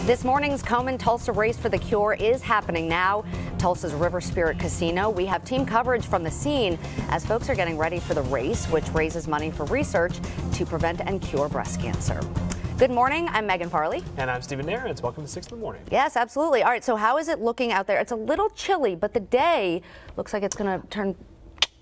This morning's Komen Tulsa Race for the Cure is happening now. Tulsa's River Spirit Casino. We have team coverage from the scene as folks are getting ready for the race, which raises money for research to prevent and cure breast cancer. Good morning. I'm Megan Farley. And I'm Stephen Narrens. Welcome to 6 in the morning. Yes, absolutely. All right, so how is it looking out there? It's a little chilly, but the day looks like it's going to turn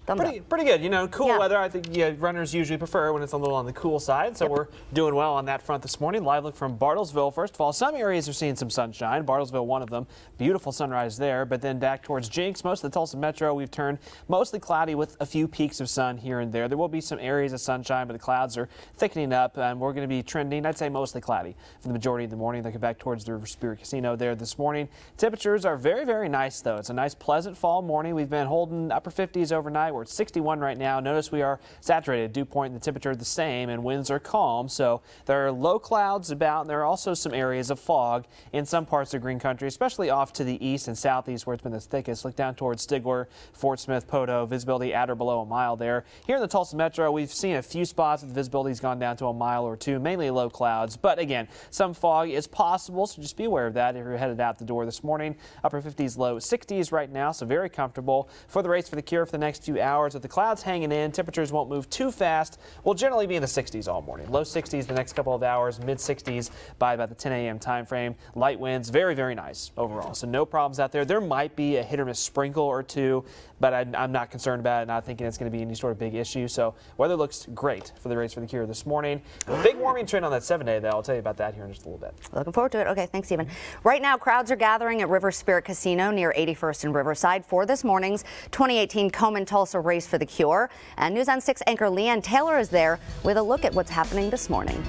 Pretty good. You know, cool weather. I think runners usually prefer when it's a little on the cool side. So we're doing well on that front this morning. Live look from Bartlesville. First of all, some areas are seeing some sunshine. Bartlesville, one of them. Beautiful sunrise there. But then back towards Jinx, most of the Tulsa Metro, we've turned mostly cloudy with a few peaks of sun here and there. There will be some areas of sunshine, but the clouds are thickening up. And we're going to be trending, I'd say, mostly cloudy for the majority of the morning. Looking back towards the River Spirit Casino there this morning. Temperatures are very, very nice, though. It's a nice, pleasant fall morning. We've been holding upper 50s overnight. We're at 61 right now. Notice we are saturated. Dew point and the temperature are the same, and winds are calm. So there are low clouds about, and there are also some areas of fog in some parts of green country, especially off to the east and southeast where it's been the thickest. Look down towards Stigler, Fort Smith, Poteau, visibility at or below a mile there. Here in the Tulsa Metro, we've seen a few spots that the visibility's gone down to a mile or two, mainly low clouds. But again, some fog is possible, so just be aware of that if you're headed out the door this morning. Upper 50s, low 60s right now, so very comfortable for the race for the cure for the next few hours. With the clouds hanging in, temperatures won't move too fast. We'll generally be in the 60s all morning. Low 60s the next couple of hours, mid 60s by about the 10 a.m. time frame. Light winds, very, very nice overall. So no problems out there. There might be a hit or miss sprinkle or two, but I'm not concerned about it, not thinking it's going to be any sort of big issue. So weather looks great for the race for the cure this morning. A big warming trend on that 7-day, though. I'll tell you about that here in just a little bit. Looking forward to it. Okay, thanks, Stephen. Right now, crowds are gathering at River Spirit Casino near 81st and Riverside for this morning's 2018 Komen Tulsa Race for the Cure. And News on 6 anchor Leanne Taylor is there with a look at what's happening this morning.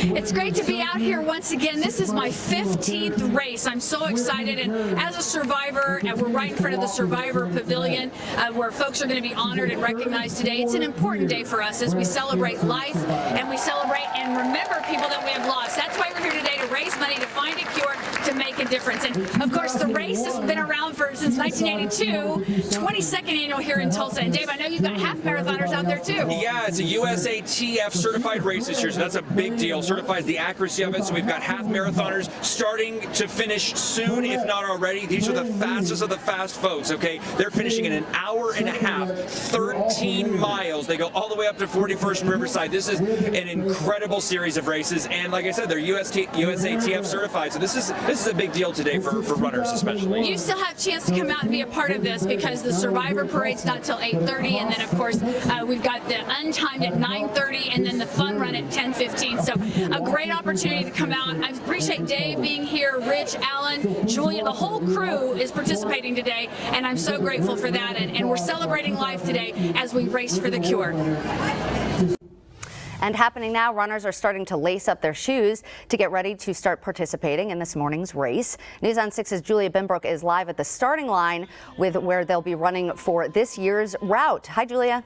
It's great to be out here once again. This is my 15th race. I'm so excited, and as a survivor, and we're right in front of the Survivor Pavilion where folks are going to be honored and recognized today. It's an important day for us as we celebrate life and we celebrate and remember people that we have lost. That's why we're here today, to raise money, to find a cure, to make a difference. And of course, the race has been around since 1982, 22nd annual here in Tulsa. And Dave, I know you've got half marathoners out there too. Yeah, it's a USATF certified race this year, so that's a big deal. Certifies the accuracy of it, so we've got half marathoners starting to finish soon, if not already. These are the fastest of the fast folks, okay? They're finishing in an hour and a half, 13 miles. They go all the way up to 41st and Riverside. This is an incredible series of races, and like I said, they're USATF certified, so this is a big deal today for runners especially. You still have a chance to come out and be a part of this because the Survivor Parade's not till 8:30, and then of course we've got the untimed at 9:30, and then the fun run at 10:15. So a great opportunity to come out. I appreciate Dave being here, Rich, Alan, Julia, the whole crew is participating today, and I'm so grateful for that. And we're celebrating life today as we race for the cure. And happening now, runners are starting to lace up their shoes to get ready to start participating in this morning's race. News on 6's Julia Bimbrook is live at the starting line with where they'll be running for this year's route. Hi, Julia.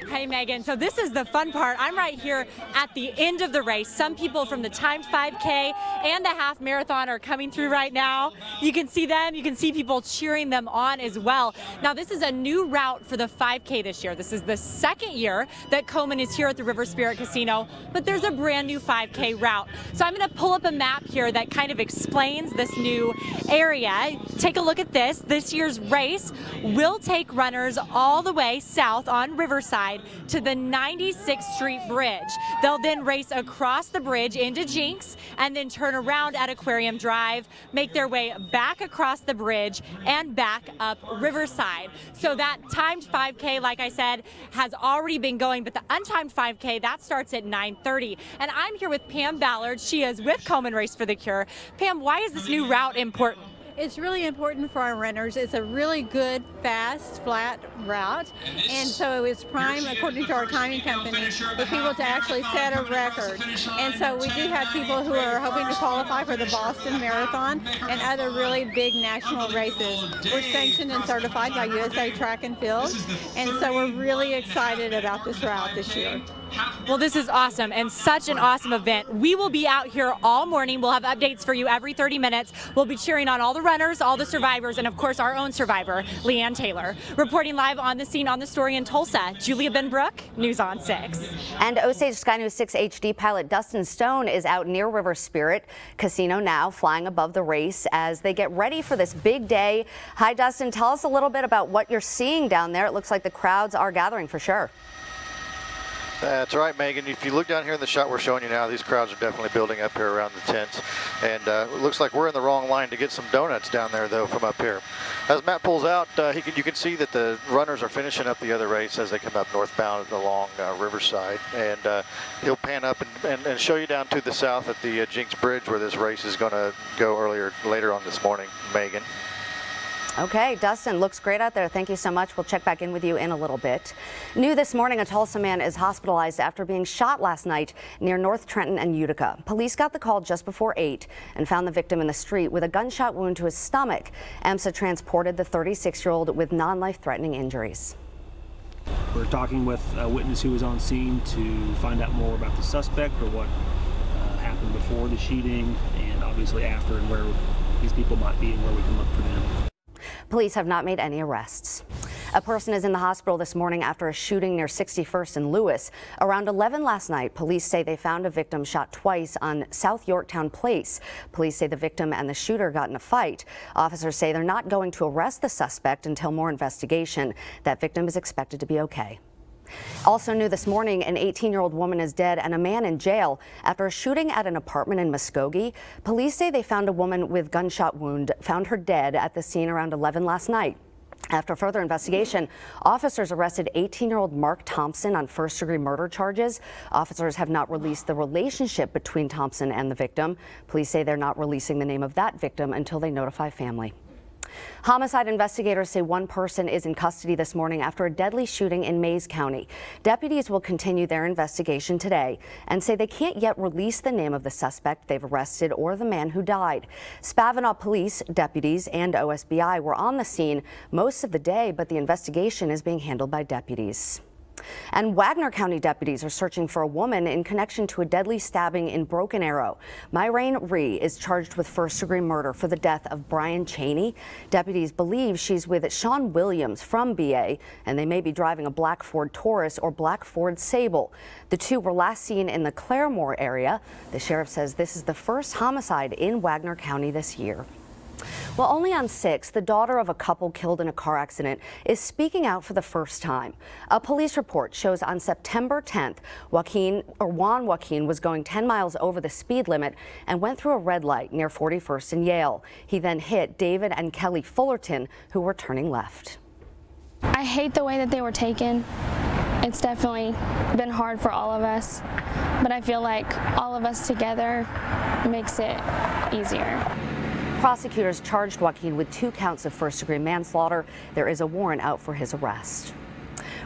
Hey, Megan. So this is the fun part. I'm right here at the end of the race. Some people from the timed 5K and the half marathon are coming through right now. You can see them. You can see people cheering them on as well. Now, this is a new route for the 5K this year. This is the second year that Komen is here at the River Spirit Casino, but there's a brand new 5K route. So I'm going to pull up a map here that kind of explains this new area. Take a look at this. This year's race will take runners all the way south on Riverside to the 96th Street Bridge. They'll then race across the bridge into Jinx and then turn around at Aquarium Drive, make their way back across the bridge and back up Riverside. So that timed 5K, like I said, has already been going, but the untimed 5K, that starts at 9:30. And I'm here with Pam Ballard. She is with Komen Race for the Cure. Pam, why is this new route important? It's really important for our runners. It's a really good, fast, flat route, and so it's prime, according to our timing company, for people to actually set a record. And so we do have people who are hoping to qualify for the Boston Marathon and other really big national races. We're sanctioned and certified by USA Track and Field, and so we're really excited about this route this year. Well, this is awesome and such an awesome event. We will be out here all morning. We'll have updates for you every 30 minutes. We'll be cheering on all the runners, all the survivors, and of course our own survivor, Leanne Taylor. Reporting live on the scene on the story in Tulsa, Julia Benbrook, News on 6. And Osage Sky News 6 HD pilot Dustin Stone is out near River Spirit Casino now, flying above the race as they get ready for this big day. Hi, Dustin. Tell us a little bit about what you're seeing down there. It looks like the crowds are gathering for sure. That's right, Megan. If you look down here in the shot we're showing you now, these crowds are definitely building up here around the tents. And it looks like we're in the wrong line to get some donuts down there, though, from up here. As Matt pulls out, you can see that the runners are finishing up the other race as they come up northbound along Riverside. And he'll pan up and show you down to the south at the Jinx Bridge where this race is going to go later on this morning, Megan. Okay, Dustin, looks great out there. Thank you so much. We'll check back in with you in a little bit. New this morning, a Tulsa man is hospitalized after being shot last night near North Trenton and Utica. Police got the call just before 8 and found the victim in the street with a gunshot wound to his stomach. EMSA transported the 36-year-old with non-life-threatening injuries. We're talking with a witness who was on scene to find out more about the suspect or what happened before the shooting and obviously after, and where these people might be and where we can look for them. Police have not made any arrests. A person is in the hospital this morning after a shooting near 61st and Lewis. Around 11 last night, police say they found a victim shot twice on South Yorktown Place. Police say the victim and the shooter got in a fight. Officers say they're not going to arrest the suspect until more investigation. That victim is expected to be okay. Also new this morning, an 18-year-old woman is dead and a man in jail after a shooting at an apartment in Muskogee. Police say they found a woman with gunshot wound, found her dead at the scene around 11 last night. After further investigation, officers arrested 18-year-old Mark Thompson on first-degree murder charges. Officers have not released the relationship between Thompson and the victim. Police say they're not releasing the name of that victim until they notify family. Homicide investigators say one person is in custody this morning after a deadly shooting in Mays County. Deputies will continue their investigation today and say they can't yet release the name of the suspect they've arrested or the man who died. Spavinaw police, deputies, and OSBI were on the scene most of the day, but the investigation is being handled by deputies. And Wagner County deputies are searching for a woman in connection to a deadly stabbing in Broken Arrow. Myrene Rhee is charged with first-degree murder for the death of Brian Cheney. Deputies believe she's with Sean Williams from BA, and they may be driving a black Ford Taurus or black Ford Sable. The two were last seen in the Claremore area. The sheriff says this is the first homicide in Wagner County this year. Well, only on 6, the daughter of a couple killed in a car accident is speaking out for the first time. A police report shows on September 10th, Juan Joaquin was going 10 miles over the speed limit and went through a red light near 41st and Yale. He then hit David and Kelly Fullerton, who were turning left. I hate the way that they were taken. It's definitely been hard for all of us, but I feel like all of us together makes it easier. Prosecutors charged Joaquin with 2 counts of first-degree manslaughter. There is a warrant out for his arrest.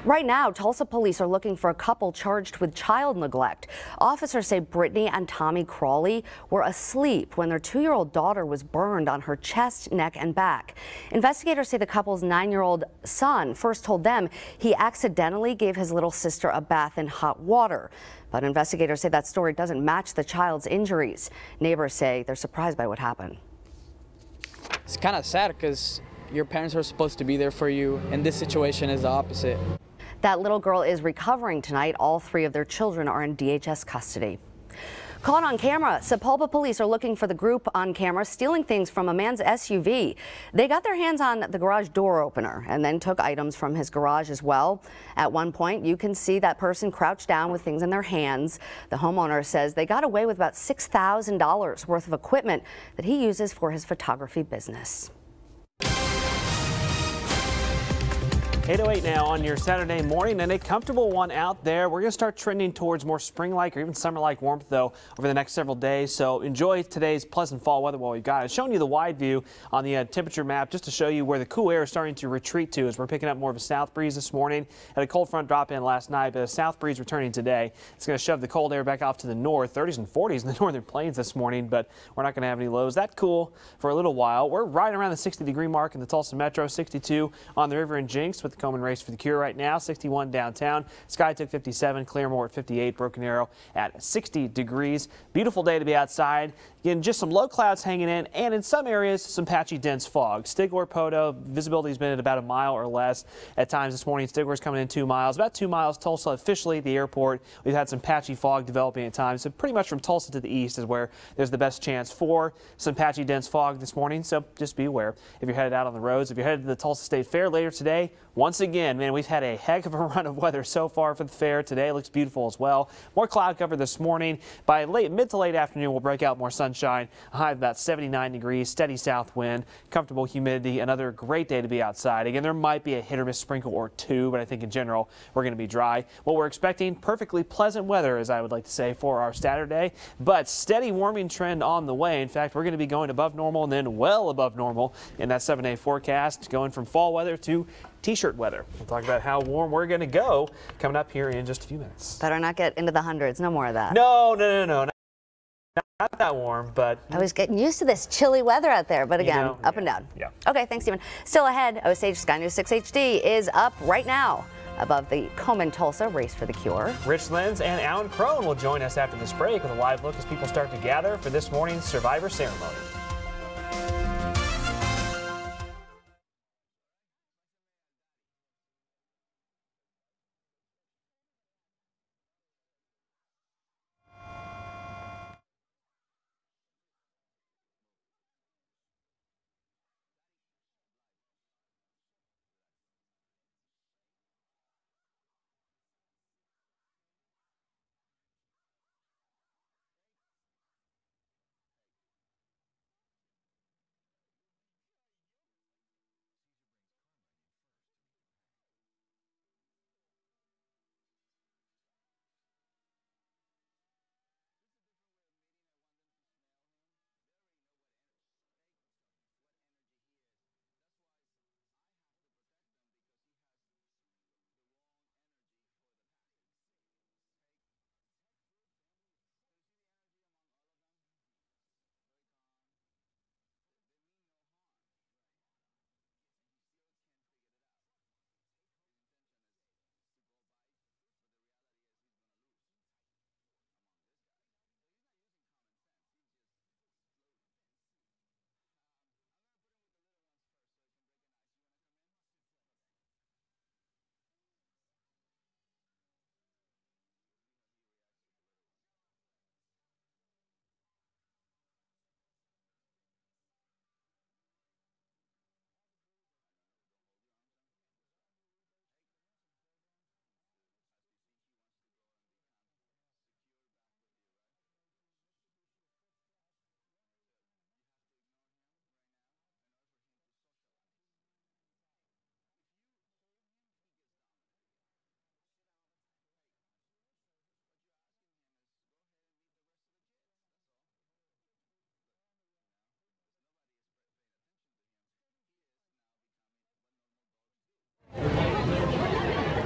Right now, Tulsa police are looking for a couple charged with child neglect. Officers say Brittany and Tommy Crawley were asleep when their 2-year-old daughter was burned on her chest, neck, and back. Investigators say the couple's 9-year-old son first told them he accidentally gave his little sister a bath in hot water. But investigators say that story doesn't match the child's injuries. Neighbors say they're surprised by what happened. It's kind of sad because your parents are supposed to be there for you, and this situation is the opposite. That little girl is recovering tonight. All 3 of their children are in DHS custody. Caught on camera, Sepulpa police are looking for the group on camera stealing things from a man's SUV. They got their hands on the garage door opener and then took items from his garage as well. At one point, you can see that person crouched down with things in their hands. The homeowner says they got away with about $6,000 worth of equipment that he uses for his photography business. 8:08 now on your Saturday morning, and a comfortable one out there. We're going to start trending towards more spring-like or even summer-like warmth, though, over the next several days. So enjoy today's pleasant fall weather while we got it. Showing you the wide view on the temperature map just to show you where the cool air is starting to retreat to as we're picking up more of a south breeze this morning. Had a cold front drop in last night, but a south breeze returning today. It's going to shove the cold air back off to the north. 30s and 40s in the northern plains this morning, but we're not going to have any lows. That cool for a little while. We're right around the 60-degree mark in the Tulsa Metro, 62 on the river in Jinx, with Komen Race for the Cure right now, 61 downtown. Skytook 57, Claremore at 58, Broken Arrow at 60 degrees. Beautiful day to be outside. Again, just some low clouds hanging in, and in some areas, some patchy dense fog. Stigler, Poto, visibility has been at about a mile or less at times this morning. Stigler's coming in 2 miles, about 2 miles. Tulsa, officially the airport. We've had some patchy fog developing at times. So pretty much from Tulsa to the east is where there's the best chance for some patchy dense fog this morning. So just be aware if you're headed out on the roads. If you're headed to the Tulsa State Fair later today, once again, man, we've had a heck of a run of weather so far for the fair. Today looks beautiful as well. More cloud cover this morning. By mid to late afternoon, we'll break out more sunshine. A high of about 79 degrees, steady south wind, comfortable humidity. Another great day to be outside. Again, there might be a hit or miss sprinkle or two, but I think in general we're going to be dry. What we're expecting, perfectly pleasant weather, as I would like to say, for our Saturday, but steady warming trend on the way. In fact, we're going to be going above normal and then well above normal in that 7-day forecast, going from fall weather to T-shirt weather. We'll talk about how warm we're going to go coming up here in just a few minutes. Better not get into the hundreds. No more of that. No. Not that warm, but I was getting used to this chilly weather out there, but again, up and down. Yeah. Okay, thanks, Stephen. Still ahead, Osage Sky News 6 HD is up right now above the Komen Tulsa Race for the Cure. Rich Lenz and Alan Crone will join us after this break with a live look as people start to gather for this morning's Survivor ceremony.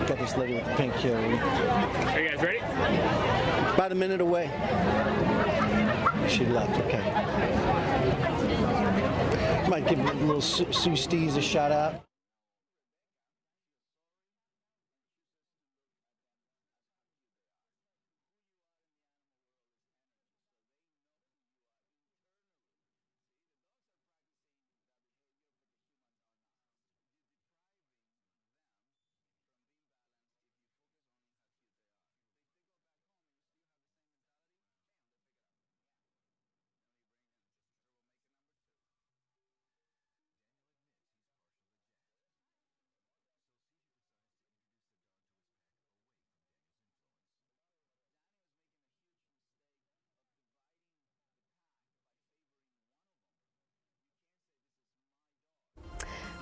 Got this lady with the pink hair. Are you guys ready? About a minute away. She left, okay. Might give little Sue Stees a shout out.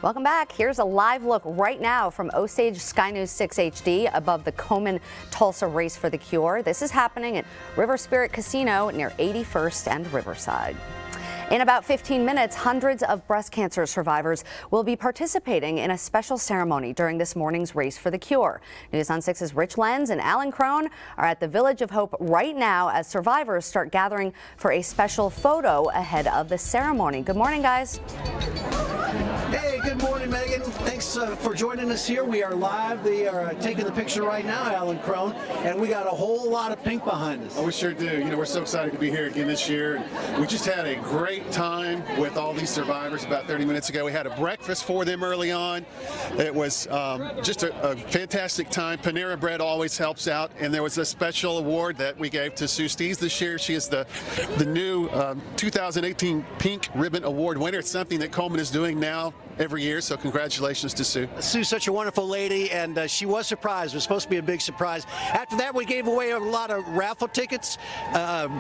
Welcome back. Here's a live look right now from Osage Sky News 6 HD above the Komen Tulsa Race for the Cure. This is happening at River Spirit Casino near 81st and Riverside. In about 15 minutes, hundreds of breast cancer survivors will be participating in a special ceremony during this morning's Race for the Cure. News on 6's Rich Lenz and Alan Crone are at the Village of Hope right now as survivors start gathering for a special photo ahead of the ceremony. Good morning, guys. Hey, good morning, Megan. Thanks Thanks for joining us here. We are live. They are taking the picture right now, Alan Crone, and we got a whole lot of pink behind us. Oh, we sure do. You know, we're so excited to be here again this year. We just had a great time with all these survivors about 30 minutes ago. We had a breakfast for them early on. It was just a fantastic time. Panera Bread always helps out, and there was a special award that we gave to Sue Stees this year. She is the new 2018 Pink Ribbon Award winner. It's something that Komen is doing now every year, so congratulations to Sue. Sue's such a wonderful lady, and she was surprised. It was supposed to be a big surprise. After that, we gave away a lot of raffle tickets,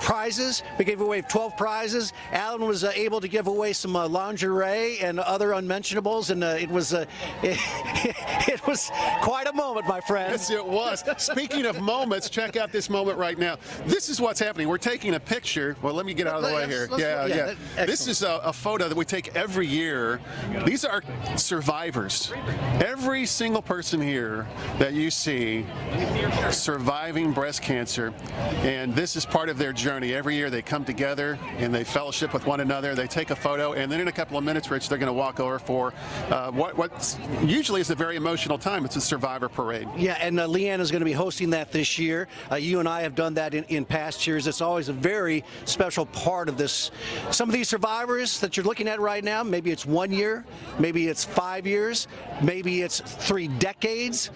prizes. We gave away 12 prizes. Alan was able to give away some lingerie and other unmentionables, and it was it was quite a moment, my friend. Yes, it was. Speaking of moments, check out this moment right now. This is what's happening. We're taking a picture. Well, let me get out of the way here. Yeah. This is a photo that we take every year. These are survivors. Every single person here that you see surviving breast cancer, and this is part of their journey. Every year they come together and they fellowship with one another. They take a photo, and then in a couple of minutes, Rich, they're going to walk over for what usually is a very emotional time. It's a survivor parade. Yeah, and Leanne is going to be hosting that this year. You and I have done that in past years. It's always a very special part of this. Some of these survivors that you're looking at right now, maybe it's 1 year, maybe it's 5 years, maybe it's 3 decades,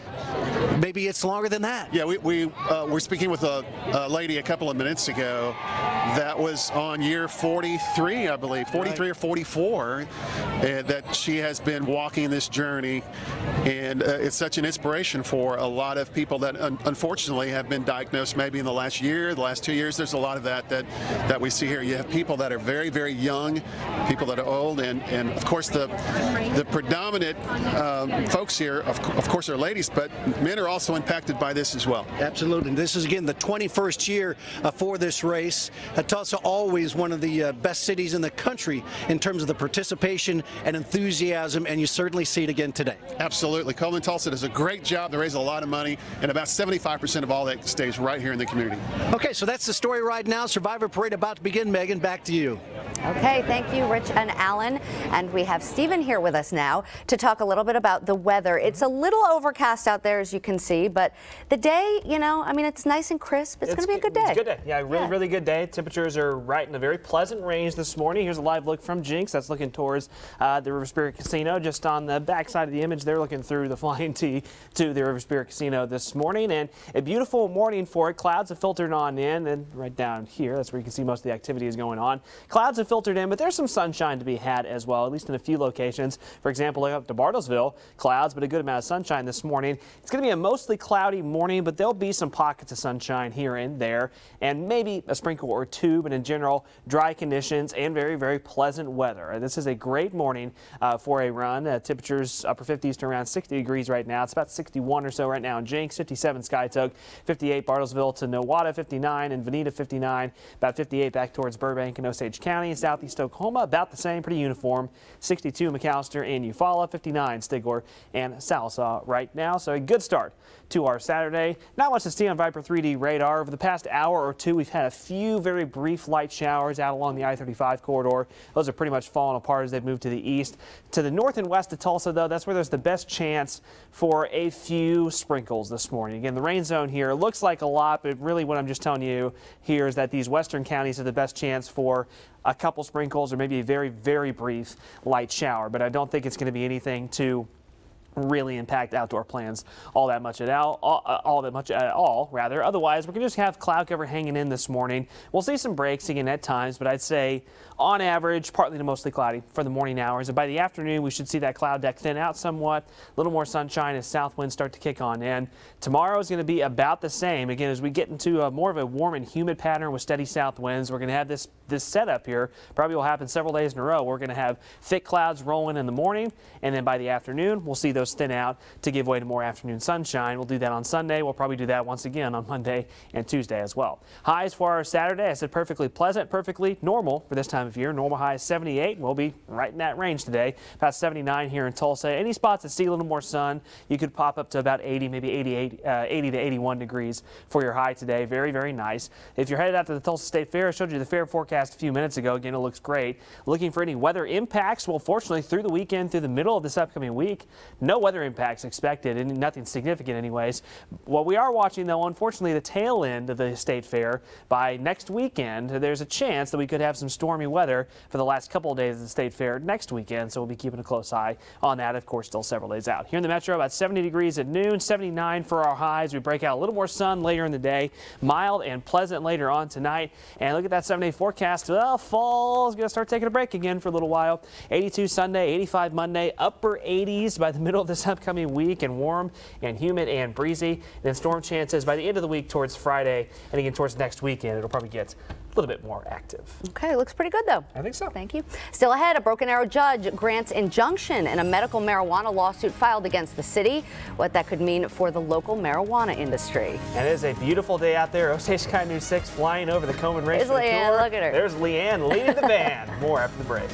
maybe it's longer than that. Yeah, we were speaking with a lady a couple of minutes ago that was on year 43, I believe, 43 or 44, that she has been walking this journey, and it's such an inspiration for a lot of people that unfortunately have been diagnosed maybe in the last year, the last 2 years. There's a lot of that we see here. You have people that are very, very young, people that are old, and of course the predominant folks here, of course, are ladies, but men are also impacted by this as well. Absolutely. This is, again, the 21st year for this race. Tulsa, always one of the best cities in the country in terms of the participation and enthusiasm, and you certainly see it again today. Absolutely. Komen Tulsa does a great job. They raise a lot of money, and about 75% of all that stays right here in the community. Okay, so that's the story right now. Survivor Parade about to begin. Megan, back to you. Okay, thank you, Rich and Alan. And we have Stephen here with us now to talk a little bit about the weather. It's a little overcast out there, as you can see, but the day, you know, I mean, it's nice and crisp. It's going to be a good day. It's a good day. Yeah, really good day. Temperatures are right in a very pleasant range this morning. Here's a live look from Jinx. That's looking towards the River Spirit Casino. Just on the back side of the image, they're looking through the flying T to the River Spirit Casino this morning. And a beautiful morning for it. Clouds have filtered on in, and right down here, that's where you can see most of the activity is going on. Clouds have filtered in, but there's some sunshine to be had as well, at least in a few locations. For example, look up to Bartlesville, clouds, but a good amount of sunshine this morning. It's going to be a mostly cloudy morning, but there'll be some pockets of sunshine here and there, and maybe a sprinkle or two, but in general, dry conditions and very, very pleasant weather. This is a great morning for a run. Temperatures upper 50s to around 60 degrees right now. It's about 61 or so right now in Jinx, 57 Skytoke, 58 Bartlesville to Nowata, 59, and Veneta 59, about 58 back towards Burbank and Osage County. Southeast Oklahoma, about the same, pretty uniform. 62 McAllister and Eufaula, 59 Stigler and Sallisaw right now. So a good start to our Saturday. Not much to see on Viper 3D radar. Over the past hour or two, we've had a few very brief light showers out along the I-35 corridor. Those are pretty much fallen apart as they've moved to the east. To the north and west of Tulsa, though, that's where there's the best chance for a few sprinkles this morning. Again, the rain zone here looks like a lot, but really what I'm just telling you here is that these western counties have the best chance for a couple sprinkles or maybe a very, very brief light shower. But I don't think it's going to be anything to really impact outdoor plans all that much at all, rather. Otherwise, we're going to just have cloud cover hanging in this morning. We'll see some breaks again at times, but I'd say on average, partly to mostly cloudy for the morning hours. And by the afternoon, we should see that cloud deck thin out somewhat, a little more sunshine as south winds start to kick on in. Tomorrow is going to be about the same. Again, as we get into more of a warm and humid pattern with steady south winds, we're going to have this setup here. Probably will happen several days in a row. We're going to have thick clouds rolling in the morning, and then by the afternoon, we'll see those thin out to give way to more afternoon sunshine. We'll do that on Sunday. We'll probably do that once again on Monday and Tuesday as well. Highs for our Saturday, I said perfectly pleasant, perfectly normal for this time of year. Normal high is 78. We'll be right in that range today. About 79 here in Tulsa. Any spots that see a little more sun, you could pop up to about 80, maybe 80 to 81 degrees for your high today. Very, very nice. If you're headed out to the Tulsa State Fair, I showed you the fair forecast a few minutes ago. Again, it looks great. Looking for any weather impacts? Well, fortunately, through the weekend, through the middle of this upcoming week, no no weather impacts expected, and nothing significant anyways. What we are watching, though, unfortunately, the tail end of the state fair. By next weekend, there's a chance that we could have some stormy weather for the last couple of days of the state fair next weekend, so we'll be keeping a close eye on that. Of course, still several days out. Here in the metro, about 70 degrees at noon, 79 for our highs. We break out a little more sun later in the day, mild and pleasant later on tonight. And look at that 7-day forecast. Well, fall is going to start taking a break again for a little while. 82 Sunday, 85 Monday, upper 80s by the middle of this upcoming week, and warm and humid and breezy. Then storm chances by the end of the week towards Friday, and again towards next weekend. It'll probably get a little bit more active. Okay, looks pretty good though. I think so. Thank you. Still ahead, a Broken Arrow judge grants injunction in a medical marijuana lawsuit filed against the city. What that could mean for the local marijuana industry. And it is a beautiful day out there. Osage Sky News 6 flying over the Komen Race. There's Leanne, look at her. There's Leanne leading the band. More after the break.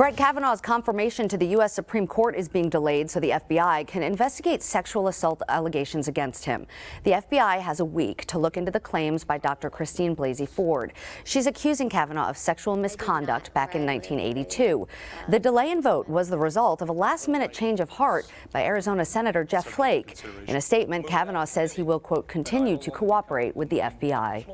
Brett Kavanaugh's confirmation to the U.S. Supreme Court is being delayed so the FBI can investigate sexual assault allegations against him. The FBI has a week to look into the claims by Dr. Christine Blasey Ford. She's accusing Kavanaugh of sexual misconduct back in 1982. The delay in vote was the result of a last-minute change of heart by Arizona Senator Jeff Flake. In a statement, Kavanaugh says he will, quote, continue to cooperate with the FBI.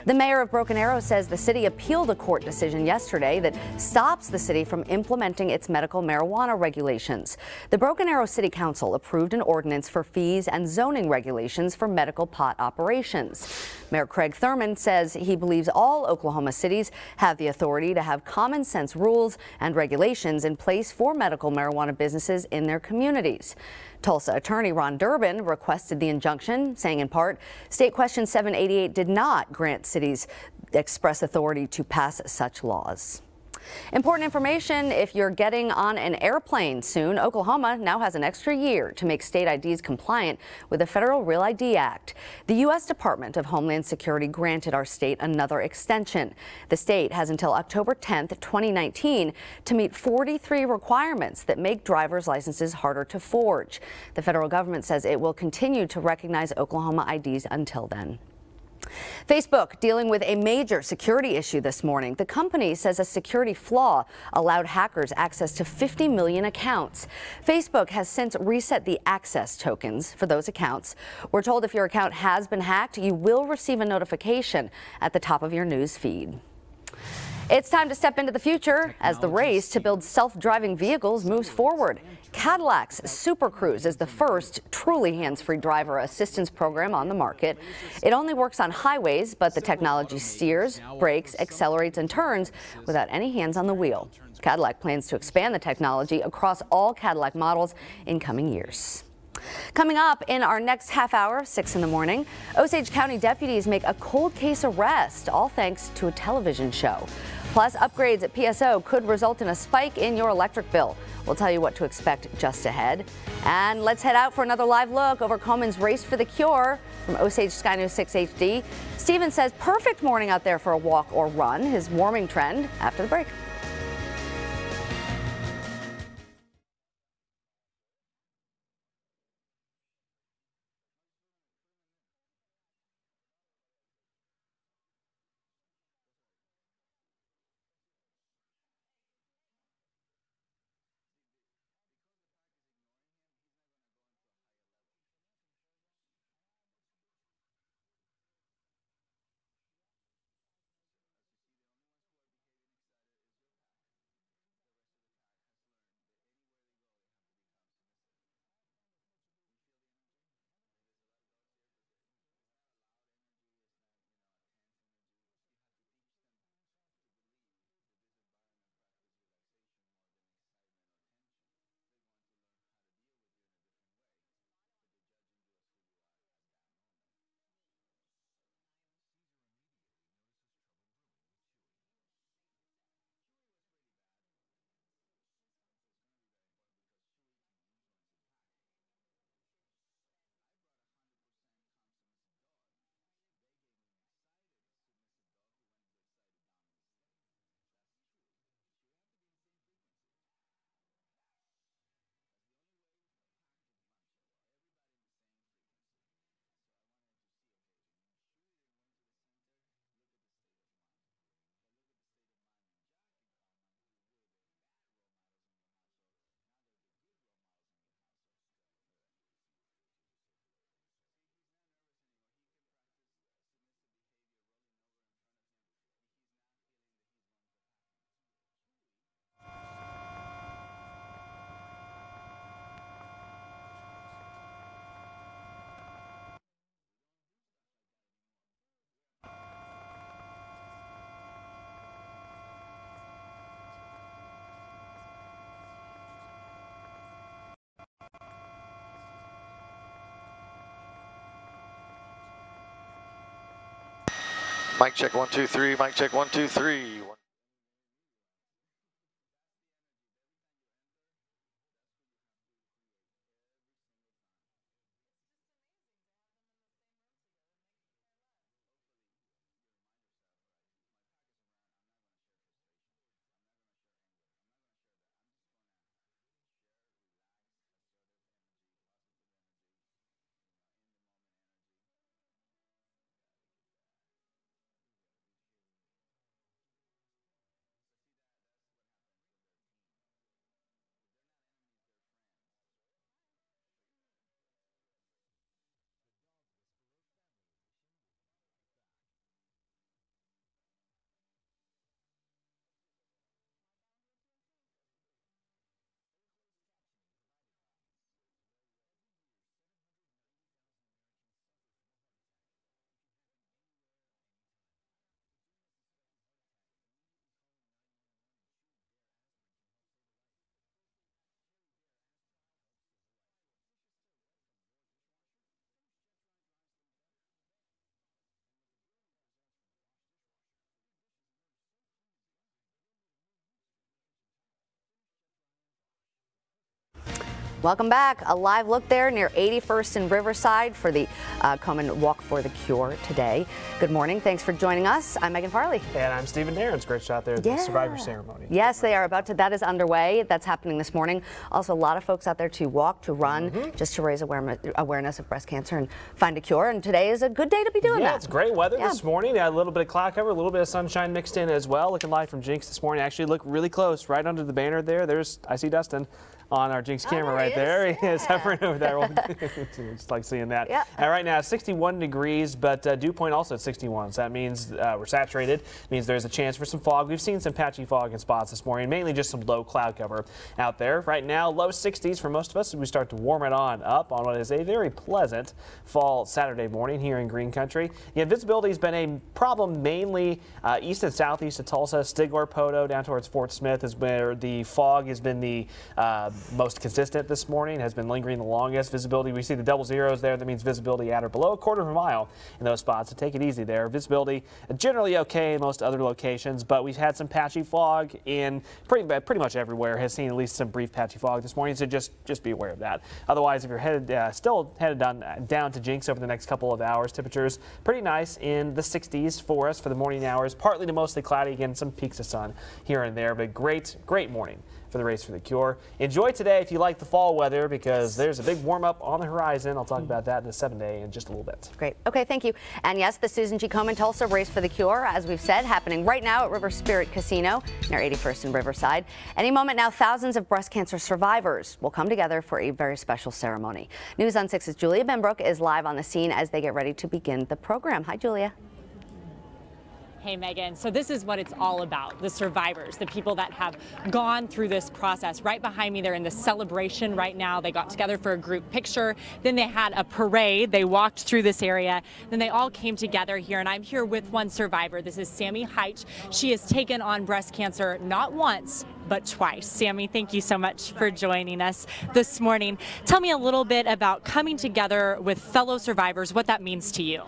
The mayor of Broken Arrow says the city appealed a court decision yesterday that stops the city from implementing its medical marijuana regulations. The Broken Arrow City Council approved an ordinance for fees and zoning regulations for medical pot operations. Mayor Craig Thurman says he believes all Oklahoma cities have the authority to have common sense rules and regulations in place for medical marijuana businesses in their communities. Tulsa attorney Ron Durbin requested the injunction, saying in part, State Question 788 did not grant cities express authority to pass such laws. Important information if you're getting on an airplane soon. Oklahoma now has an extra year to make state IDs compliant with the Federal Real ID Act. The U.S. Department of Homeland Security granted our state another extension. The state has until October 10th, 2019 to meet 43 requirements that make driver's licenses harder to forge. The federal government says it will continue to recognize Oklahoma IDs until then. Facebook dealing with a major security issue this morning. The company says a security flaw allowed hackers access to 50 million accounts. Facebook has since reset the access tokens for those accounts. We're told if your account has been hacked, you will receive a notification at the top of your news feed. It's time to step into the future as the race to build self-driving vehicles moves forward. Cadillac's Super Cruise is the first truly hands-free driver assistance program on the market. It only works on highways, but the technology steers, brakes, accelerates, and turns without any hands on the wheel. Cadillac plans to expand the technology across all Cadillac models in coming years. Coming up in our next half hour, 6 in the morning, Osage County deputies make a cold case arrest, all thanks to a television show. Plus, upgrades at PSO could result in a spike in your electric bill. We'll tell you what to expect just ahead. And let's head out for another live look over Komen's Race for the Cure from Osage Sky News 6 HD. Steven says perfect morning out there for a walk or run, his warming trend after the break. Mic check 1 2 3. Mic check 1 2 3. Welcome back. A live look there near 81st and Riverside for the Komen Walk for the Cure today. Good morning. Thanks for joining us. I'm Megan Farley. And I'm Stephen Darren's. Great shot there at the Survivor ceremony. Yes, they are about to. That is underway. That's happening this morning. Also, a lot of folks out there to walk, to run, just to raise awareness of breast cancer and find a cure. And today is a good day to be doing that. Yeah, it's great weather this morning. A little bit of cloud cover, a little bit of sunshine mixed in as well. Looking live from Jinx this morning. Actually, look really close, right under the banner there. I see Dustin on our Jinx camera right there. He is hovering over there. Just like seeing that. Yeah. Right now, 61 degrees, but dew point also at 61. So that means we're saturated. Means there's a chance for some fog. We've seen some patchy fog in spots this morning, mainly just some low cloud cover out there. Right now, low 60s for most of us as we start to warm it on up on what is a very pleasant fall Saturday morning here in Green Country. Yeah, visibility has been a problem mainly east and southeast of Tulsa. Stigler, Poto, down towards Fort Smith is where the fog has been the most consistent this morning, has been lingering the longest. Visibility, we see the double zeros there. That means visibility at or below a quarter of a mile in those spots, so take it easy there. Visibility generally okay in most other locations, but we've had some patchy fog in pretty much everywhere. Has seen at least some brief patchy fog this morning, so just be aware of that. Otherwise, if you're still headed down to Jinx over the next couple of hours, temperatures pretty nice in the 60s for us for the morning hours. Partly to mostly cloudy, again, some peaks of sun here and there, but great morning for the Race for the Cure. Enjoy today if you like the fall weather, because there's a big warm up on the horizon. I'll talk about that in a 7-day in just a little bit. Great. Okay, thank you. And yes, the Susan G. Komen Tulsa Race for the Cure, as we've said, happening right now at River Spirit Casino near 81st and Riverside. Any moment now, thousands of breast cancer survivors will come together for a very special ceremony. News on 6's Julia Benbrook is live on the scene as they get ready to begin the program. Hi, Julia. Hey, Megan. So this is what it's all about. The survivors, the people that have gone through this process. Right behind me, they're in the celebration right now. They got together for a group picture. Then they had a parade. They walked through this area. Then they all came together here. And I'm here with one survivor. This is Sammy Heitch. She has taken on breast cancer not once, but twice. Sammy, thank you so much for joining us this morning. Tell me a little bit about coming together with fellow survivors, what that means to you.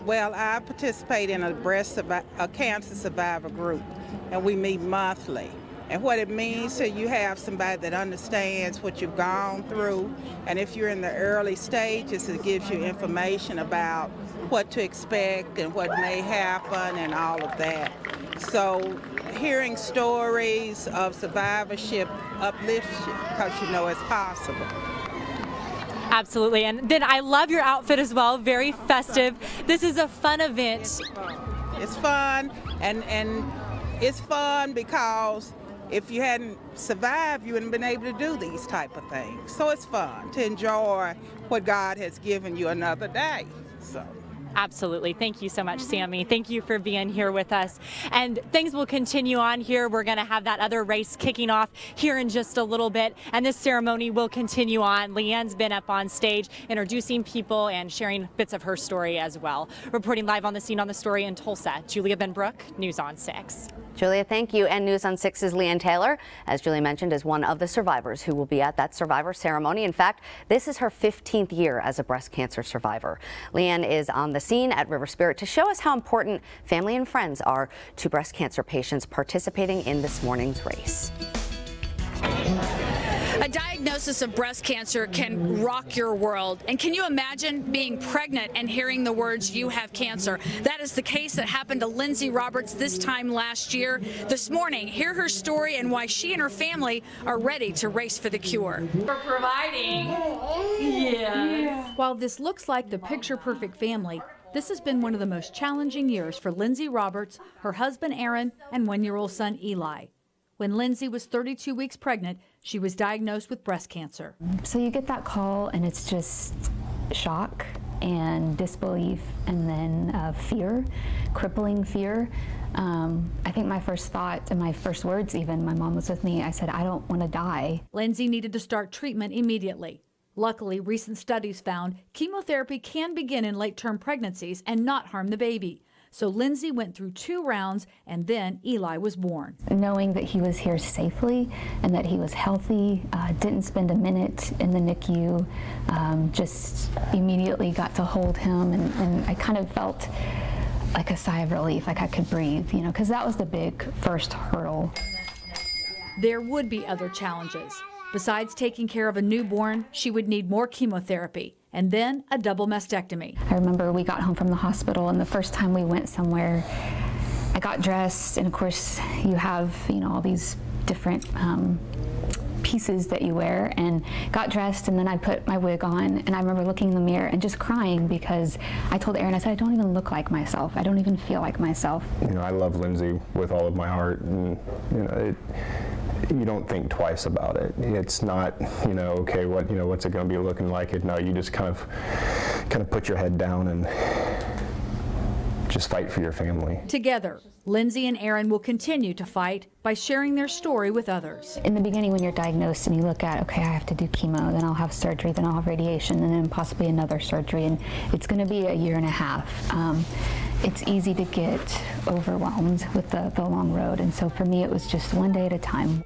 Well, I participate in a cancer survivor group, and we meet monthly. And what it means to you have somebody that understands what you've gone through, and if you're in the early stages, it gives you information about what to expect and what may happen and all of that. So hearing stories of survivorship uplifts you because you know it's possible. Absolutely, and then I love your outfit as well, very festive. This is a fun event. It's fun, and it's fun because if you hadn't survived, you wouldn't have been able to do these type of things. So it's fun to enjoy what God has given you another day. So. Absolutely. Thank you so much, Sammy. Thank you for being here with us. And things will continue on here. We're going to have that other race kicking off here in just a little bit. And this ceremony will continue on. Leanne's been up on stage introducing people and sharing bits of her story as well. Reporting live on the scene on the story in Tulsa, Julia Benbrook, News on 6. Julia, thank you. And News on 6's Leanne Taylor, as Julia mentioned, is one of the survivors who will be at that survivor ceremony. In fact, this is her 15th year as a breast cancer survivor. Leanne is on the scene at River Spirit to show us how important family and friends are to breast cancer patients participating in this morning's race. A diagnosis of breast cancer can rock your world. And can you imagine being pregnant and hearing the words, "You have cancer"? That is the case that happened to Lindsay Roberts this time last year. This morning, hear her story and why she and her family are ready to race for the cure. For providing. Yes. While this looks like the picture-perfect family, this has been one of the most challenging years for Lindsay Roberts, her husband Aaron, and one-year-old son Eli. When Lindsay was 32 weeks pregnant, she was diagnosed with breast cancer. So you get that call and it's just shock and disbelief and then fear, crippling fear. I think my first thought and my first words even, my mom was with me, I said, I don't want to die. Lindsay needed to start treatment immediately. Luckily, recent studies found chemotherapy can begin in late-term pregnancies and not harm the baby. So Lindsay went through 2 rounds, and then Eli was born. Knowing that he was here safely and that he was healthy, didn't spend a minute in the NICU, just immediately got to hold him, and I kind of felt like a sigh of relief, like I could breathe, you know, because that was the big first hurdle. There would be other challenges. Besides taking care of a newborn, she would need more chemotherapy and then a double mastectomy. I remember we got home from the hospital, and the first time we went somewhere, I got dressed, and of course you have, all these different pieces that you wear, and got dressed, and then I put my wig on, and I remember looking in the mirror and just crying because I told Aaron, I said, I don't even look like myself. I don't even feel like myself. I love Lindsay with all of my heart, and you don't think twice about it. It's not, okay, what's it going to be looking like? No, you just kind of put your head down and just fight for your family. Together, Lindsay and Aaron will continue to fight by sharing their story with others. In the beginning, when you're diagnosed and you look at, okay, I have to do chemo, then I'll have surgery, then I'll have radiation, and then possibly another surgery, and it's going to be a year and a half. It's easy to get overwhelmed with the long road, and so for me, it was just one day at a time.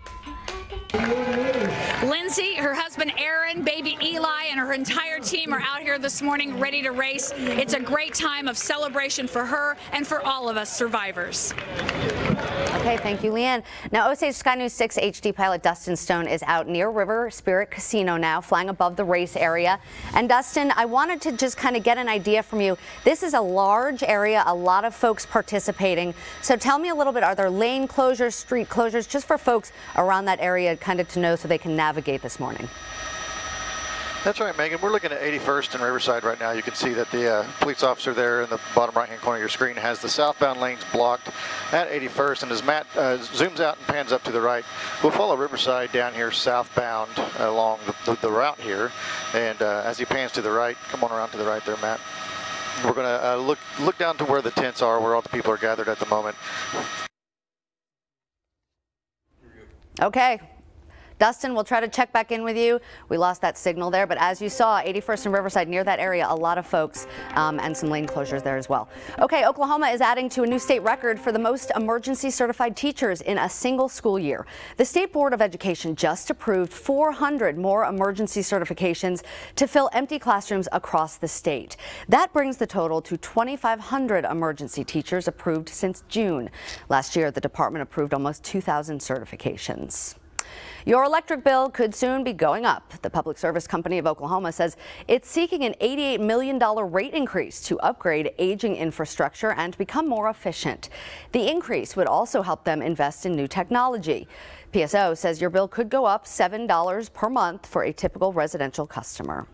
Lindsay, her husband Aaron, baby Eli, and her entire team are out here this morning ready to race. It's a great time of celebration for her and for all of us survivors. Okay, thank you, Leanne. Now, Osage Sky News 6 HD pilot Dustin Stone is out near River Spirit Casino now, flying above the race area. And Dustin, I wanted to just kind of get an idea from you. This is a large area, a lot of folks participating. So tell me a little bit, are there lane closures, street closures, just for folks around that area kind of to know so they can navigate this morning? That's right, Megan. We're looking at 81st and Riverside right now. You can see that the police officer there in the bottom right-hand corner of your screen has the southbound lanes blocked at 81st. And as Matt zooms out and pans up to the right, we'll follow Riverside down here southbound along the route here. And as he pans to the right, come on around to the right there, Matt. We're going to look down to where the tents are, where all the people are gathered at the moment. Okay. Dustin, we'll try to check back in with you. We lost that signal there, but as you saw, 81st and Riverside, near that area, a lot of folks and some lane closures there as well. Okay, Oklahoma is adding to a new state record for the most emergency certified teachers in a single school year. The State Board of Education just approved 400 more emergency certifications to fill empty classrooms across the state. That brings the total to 2,500 emergency teachers approved since June. Last year, the department approved almost 2,000 certifications. Your electric bill could soon be going up. The Public Service Company of Oklahoma says it's seeking an $88 million rate increase to upgrade aging infrastructure and become more efficient. The increase would also help them invest in new technology. PSO says your bill could go up $7 per month for a typical residential customer.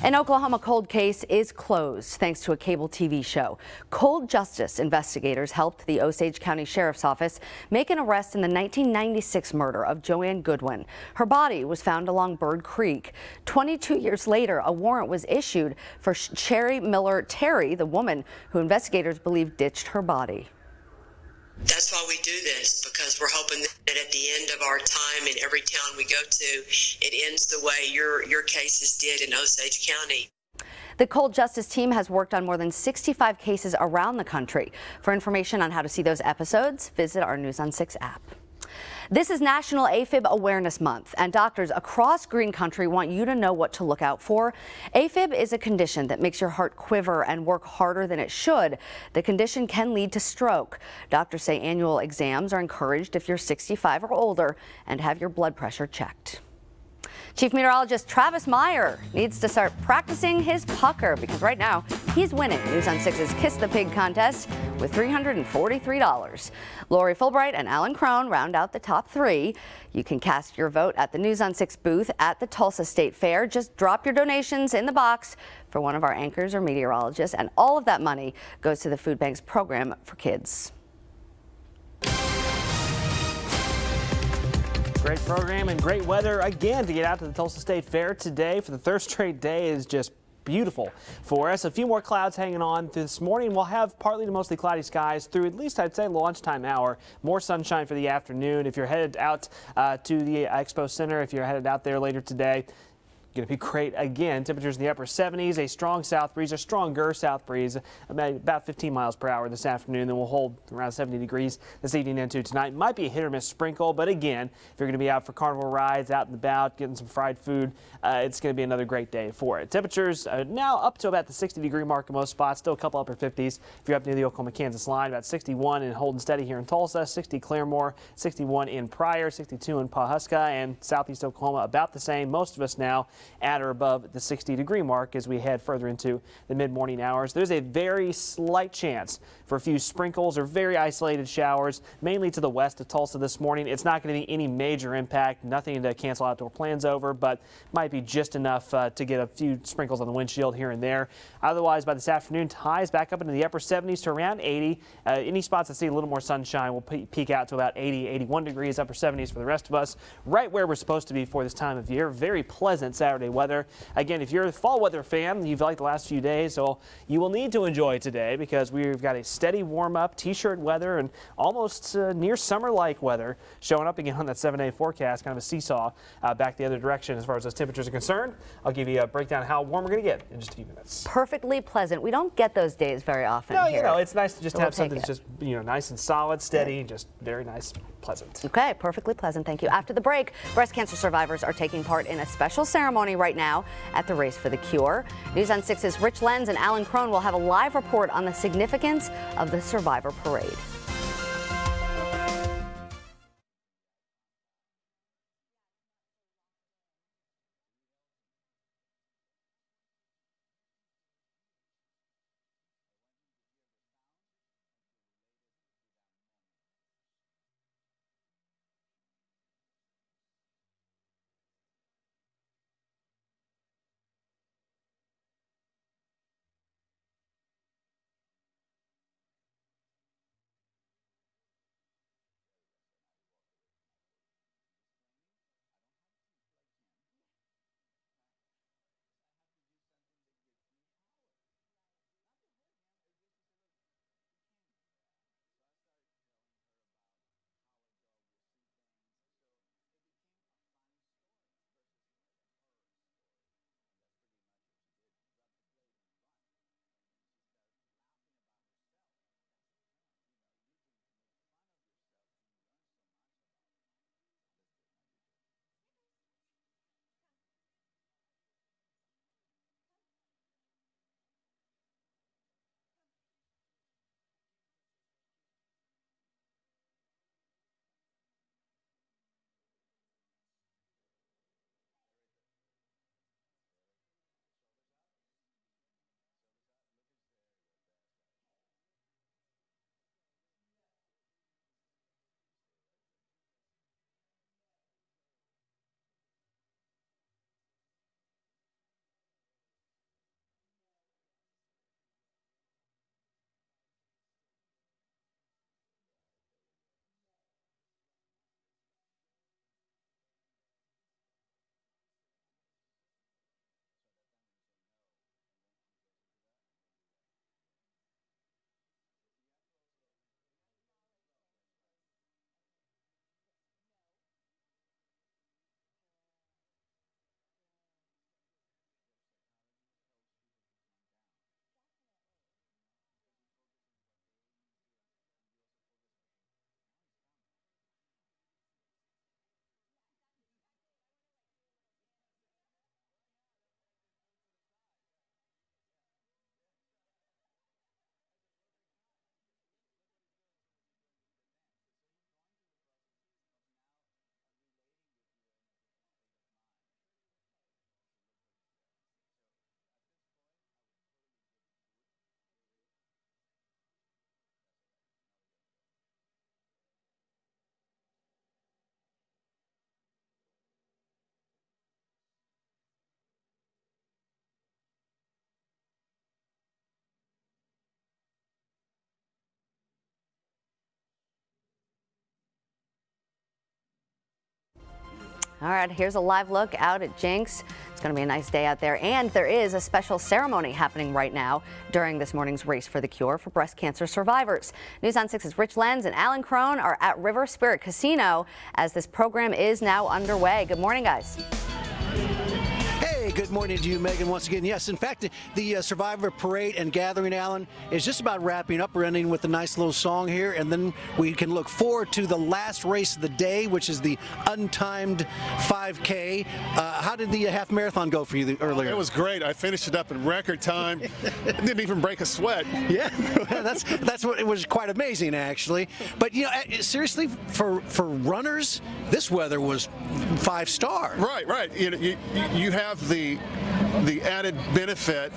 An Oklahoma cold case is closed thanks to a cable TV show. Cold Justice investigators helped the Osage County Sheriff's Office make an arrest in the 1996 murder of Joanne Goodwin. Her body was found along Bird Creek. 22 years later, a warrant was issued for Sherry Miller Terry, the woman who investigators believe ditched her body. That's why we do this, because we're hoping that at the end of our time in every town we go to, it ends the way your cases did in Osage County. The Cold Justice team has worked on more than 65 cases around the country. For information on how to see those episodes, visit our News on 6 app. This is National AFib Awareness Month, and doctors across Green Country want you to know what to look out for. AFib is a condition that makes your heart quiver and work harder than it should. The condition can lead to stroke. Doctors say annual exams are encouraged if you're 65 or older and have your blood pressure checked. Chief Meteorologist Travis Meyer needs to start practicing his pucker because right now he's winning News on 6's Kiss the Pig contest with $343. Lori Fulbright and Alan Crone round out the top three. You can cast your vote at the News on 6 booth at the Tulsa State Fair. Just drop your donations in the box for one of our anchors or meteorologists, and all of that money goes to the Food Bank's program for kids. Great program and great weather again to get out to the Tulsa State Fair today for the third straight day is just beautiful for us. A few more clouds hanging on this morning. We'll have partly to mostly cloudy skies through at least I'd say lunchtime hour. More sunshine for the afternoon. If you're headed out to the Expo Center, if you're headed out there later today, going to be great again. Temperatures in the upper 70s, a strong south breeze, a stronger south breeze, about 15 miles per hour this afternoon. Then we'll hold around 70 degrees this evening into tonight. Might be a hit or miss sprinkle, but again, if you're going to be out for carnival rides, out and about, getting some fried food, it's going to be another great day for it. Temperatures now up to about the 60-degree mark in most spots, still a couple upper 50s. If you're up near the Oklahoma-Kansas line, about 61 in Holden Steady here in Tulsa, 60 Claremore, 61 in Pryor, 62 in Pawhuska, and southeast Oklahoma about the same. Most of us now at or above the 60-degree mark as we head further into the mid-morning hours. There's a very slight chance for a few sprinkles or very isolated showers, mainly to the west of Tulsa this morning. It's not going to be any major impact, nothing to cancel outdoor plans over, but might be just enough to get a few sprinkles on the windshield here and there. Otherwise, by this afternoon, highs back up into the upper 70s to around 80. Any spots that see a little more sunshine will peak out to about 80, 81 degrees, upper 70s for the rest of us, right where we're supposed to be for this time of year. Very pleasant Saturday weather. Again, if you're a fall weather fan, you've liked the last few days, so you will need to enjoy today because we've got a steady warm-up, t-shirt weather, and almost near summer-like weather showing up again on that 7-day forecast, kind of a seesaw back the other direction as far as those temperatures are concerned. I'll give you a breakdown of how warm we're going to get in just a few minutes. Perfectly pleasant. We don't get those days very often. No, here. you know, it's nice to just We'll have something take that's just, you know, nice and solid, steady, just very nice, pleasant. Okay, perfectly pleasant. Thank you. After the break, breast cancer survivors are taking part in a special ceremony right now at the Race for the Cure. News on 6's Rich Lenz and Alan Crone will have a live report on the significance of the Survivor Parade. All right, here's a live look out at Jinx. It's going to be a nice day out there, and there is a special ceremony happening right now during this morning's Race for the Cure for breast cancer survivors. News on 6's Rich Lenz and Alan Crone are at River Spirit Casino as this program is now underway. Good morning, guys. Hey, Good morning to you, Megan, once again. Yes, in fact, the Survivor Parade and Gathering, Alan, is just about wrapping up. We're ending with a nice little song here, and then we can look forward to the last race of the day, which is the untimed 5K. How did the half marathon go for you earlier? It was great. I finished it up in record time. Didn't even break a sweat. Yeah, that's what it was. Quite amazing, actually. But you know, seriously, for runners, this weather was 5-star. Right. You have the added benefit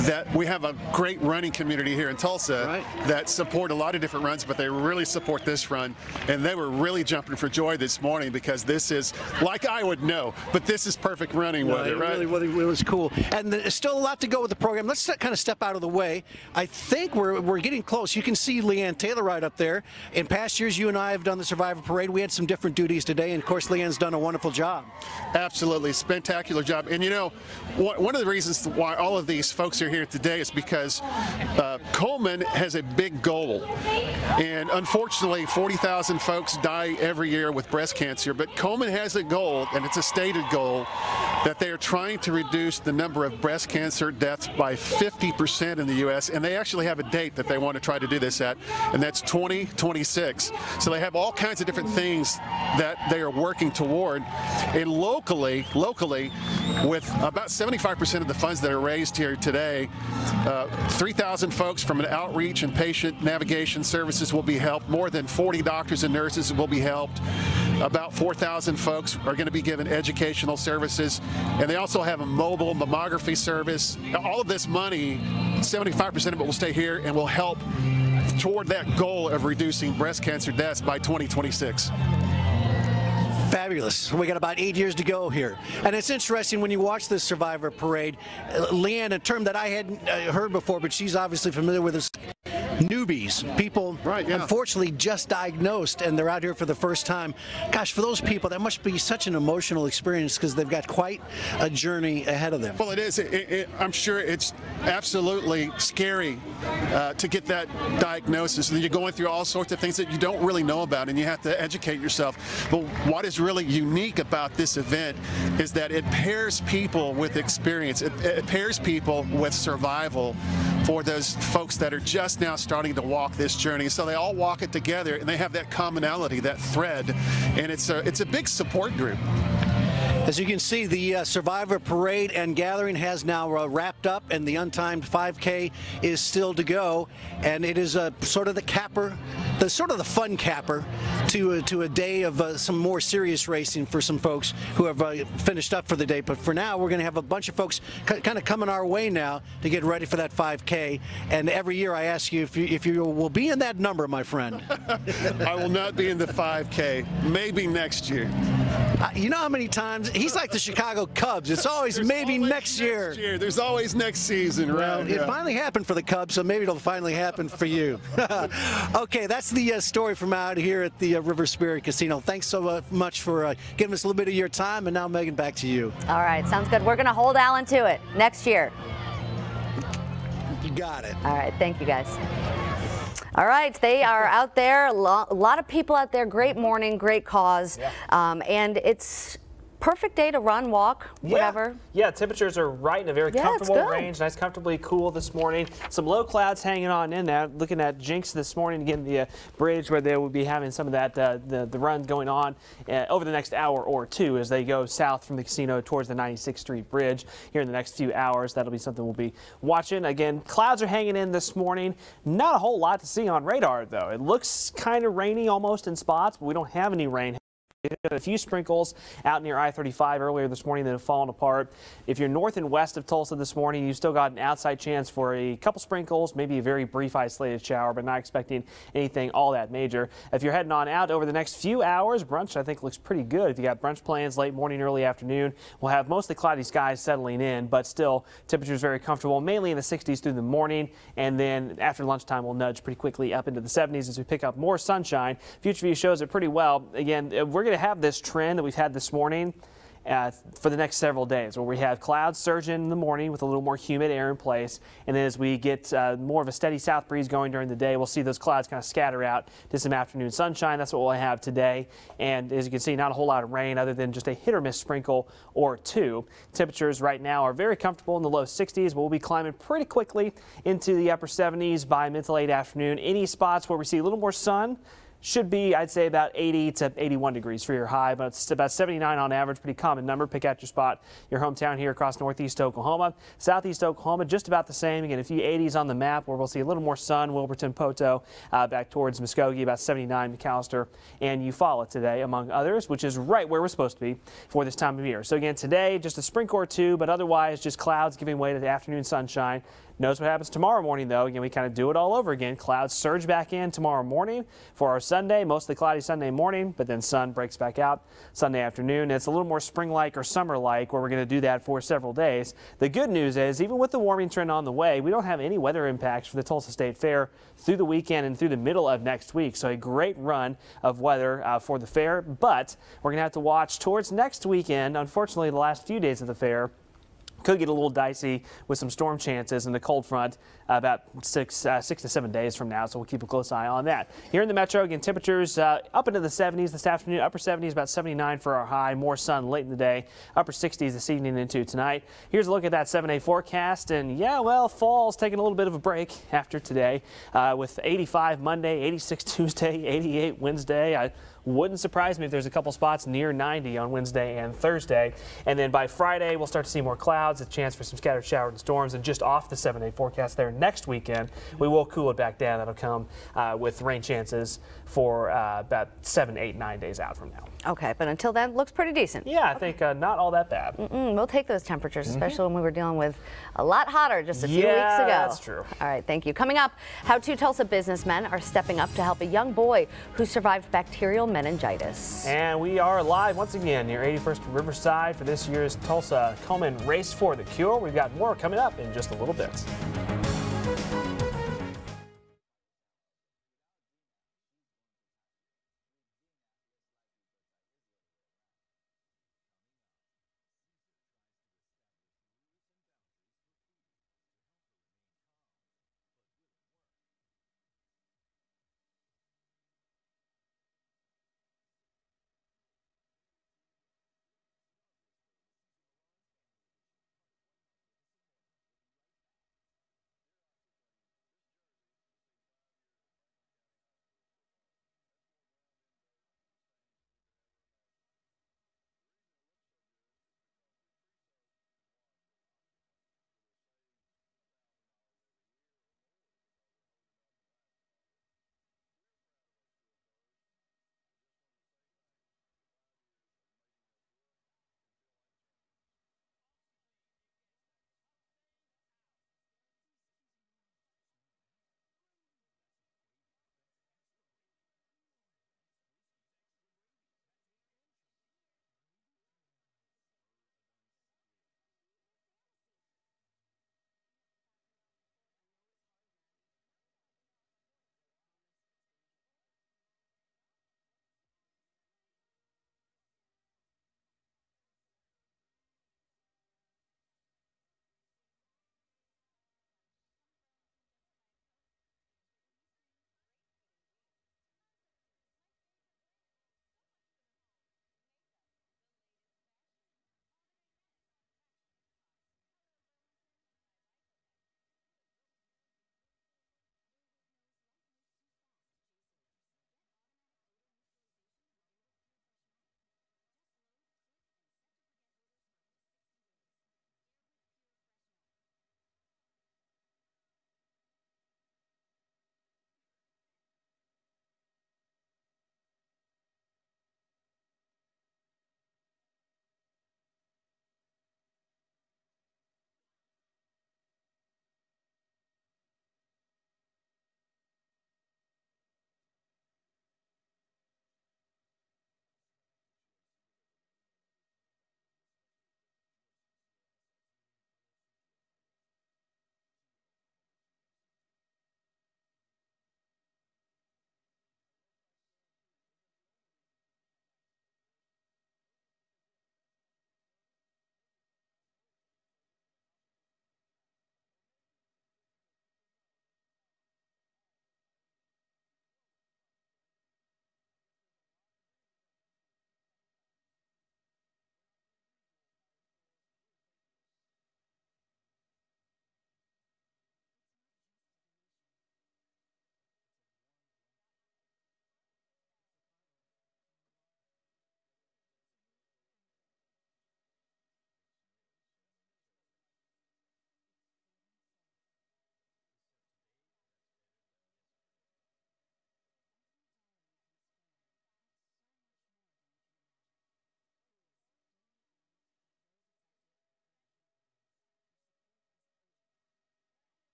that we have a great running community here in Tulsa that support a lot of different runs, but they really support this run, and they were really jumping for joy this morning because this is, like I would know, but this is perfect running weather, right? It was cool. And there's still a lot to go with the program. Let's kind of step out of the way. I think we're getting close. You can see Leanne Taylor right up there. In past years, you and I have done the Survivor Parade. We had some different duties today, and of course, Leanne's done a wonderful job. Absolutely, spectacular job. And you know, one of the reasons why all of these folks are here today is because Komen has a big goal. And unfortunately, 40,000 folks die every year with breast cancer, but Komen has a goal, and it's a stated goal, that they are trying to reduce the number of breast cancer deaths by 50% in the U.S., and they actually have a date that they want to try to do this at, and that's 2026. So they have all kinds of different things that they are working toward. And locally, with about 75% of the funds that are raised here today, 3,000 folks from an outreach and patient navigation services will be helped. More than 40 doctors and nurses will be helped. About 4,000 folks are going to be given educational services, and they also have a mobile mammography service. All of this money, 75% of it will stay here and will help toward that goal of reducing breast cancer deaths by 2026. Fabulous. We got about 8 years to go here. And it's interesting when you watch this Survivor Parade, Leanne, a term that I hadn't heard before, but she's obviously familiar with this. Newbies, people unfortunately just diagnosed, and they're out here for the first time. Gosh, for those people, that must be such an emotional experience because they've got quite a journey ahead of them. Well, it is. I'm sure it's absolutely scary to get that diagnosis, and then you're going through all sorts of things that you don't really know about, and you have to educate yourself. But what is really unique about this event is that it pairs people with experience. It pairs people with survival for those folks that are just now starting to walk this journey. So they all walk it together, and they have that commonality, that thread, and it's a big support group. As you can see, the Survivor Parade and Gathering has now wrapped up, and the untimed 5K is still to go. And it is sort of the capper, the fun capper to a day of some more serious racing for some folks who have finished up for the day. But for now, we're going to have a bunch of folks kind of coming our way now to get ready for that 5K. And every year I ask you if you will be in that number, my friend. I will not be in the 5K. Maybe next year. You know how many times he's like the Chicago Cubs. It's always maybe next year. There's always next season, right? Well, it finally happened for the Cubs, so maybe it'll finally happen for you. Okay, that's the story from out here at the River Spirit Casino. Thanks so much for giving us a little bit of your time, and now Megan, back to you. All right, sounds good. We're going to hold Alan to it next year. You got it. All right, thank you guys. All right, they are out there. A lot of people out there. Great morning, great cause. Yeah. And it's perfect day to run, walk, whatever. Yeah, temperatures are right in a very comfortable range. Nice, comfortably cool this morning. Some low clouds hanging on in there. Looking at Jinx this morning, again, the bridge where they will be having some of that, the run going on over the next hour or two as they go south from the casino towards the 96th Street Bridge here in the next few hours. That'll be something we'll be watching. Again, clouds are hanging in this morning. Not a whole lot to see on radar, though. It looks kind of rainy almost in spots, but we don't have any rain. A few sprinkles out near I-35 earlier this morning that have fallen apart. If you're north and west of Tulsa this morning, you've still got an outside chance for a couple sprinkles, maybe a very brief isolated shower, but not expecting anything all that major. If you're heading on out over the next few hours, brunch I think looks pretty good. If you got brunch plans late morning, early afternoon, we'll have mostly cloudy skies settling in, but still temperatures very comfortable, mainly in the 60s through the morning, and then after lunchtime we'll nudge pretty quickly up into the 70s as we pick up more sunshine. Future View shows it pretty well. Again, we're going to have this trend that we've had this morning, for the next several days, where we have clouds surge in the morning with a little more humid air in place. And then as we get more of a steady south breeze going during the day, we'll see those clouds kind of scatter out to some afternoon sunshine. That's what we'll have today. And as you can see, not a whole lot of rain other than just a hit or miss sprinkle or two. Temperatures right now are very comfortable in the low 60s, but we'll be climbing pretty quickly into the upper 70s by mid to late afternoon. Any spots where we see a little more sun should be, I'd say, about 80 to 81 degrees for your high, but it's about 79 on average, pretty common number. Pick out your spot, your hometown here across northeast Oklahoma. Southeast Oklahoma, just about the same. Again, a few 80s on the map where we'll see a little more sun. Wilburton, Poto, back towards Muskogee, about 79, McAllister, and Eufaula today, among others, which is right where we're supposed to be for this time of year. So again, today, just a sprinkle or two, but otherwise just clouds giving way to the afternoon sunshine. Notice what happens tomorrow morning, though. Again, we kind of do it all over again. Clouds surge back in tomorrow morning for our Sunday, mostly cloudy Sunday morning, but then sun breaks back out Sunday afternoon. It's a little more spring-like or summer-like where we're going to do that for several days. The good news is, even with the warming trend on the way, we don't have any weather impacts for the Tulsa State Fair through the weekend and through the middle of next week. So a great run of weather for the fair, but we're going to have to watch towards next weekend. Unfortunately, the last few days of the fair could get a little dicey with some storm chances in the cold front about 6 to 7 days from now, so we'll keep a close eye on that. Here in the metro, again, temperatures up into the 70s this afternoon, upper 70s, about 79 for our high, more sun late in the day, upper 60s this evening into tonight. Here's a look at that 7-day forecast, and yeah, well, fall's taking a little bit of a break after today with 85 Monday, 86 Tuesday, 88 Wednesday. Wouldn't surprise me if there's a couple spots near 90 on Wednesday and Thursday. And then by Friday, we'll start to see more clouds, a chance for some scattered showers and storms. And just off the 7-day forecast there next weekend, we will cool it back down. That'll come with rain chances for about 7, 8, 9 days out from now. Okay, but until then, looks pretty decent. Yeah, I think not all that bad. We'll take those temperatures, especially when we were dealing with a lot hotter just a few weeks ago. That's true. All right, thank you. Coming up, how 2 Tulsa businessmen are stepping up to help a young boy who survived bacterial meningitis. And we are live once again near 81st and Riverside for this year's Tulsa Komen Race for the Cure. We've got more coming up in just a little bit.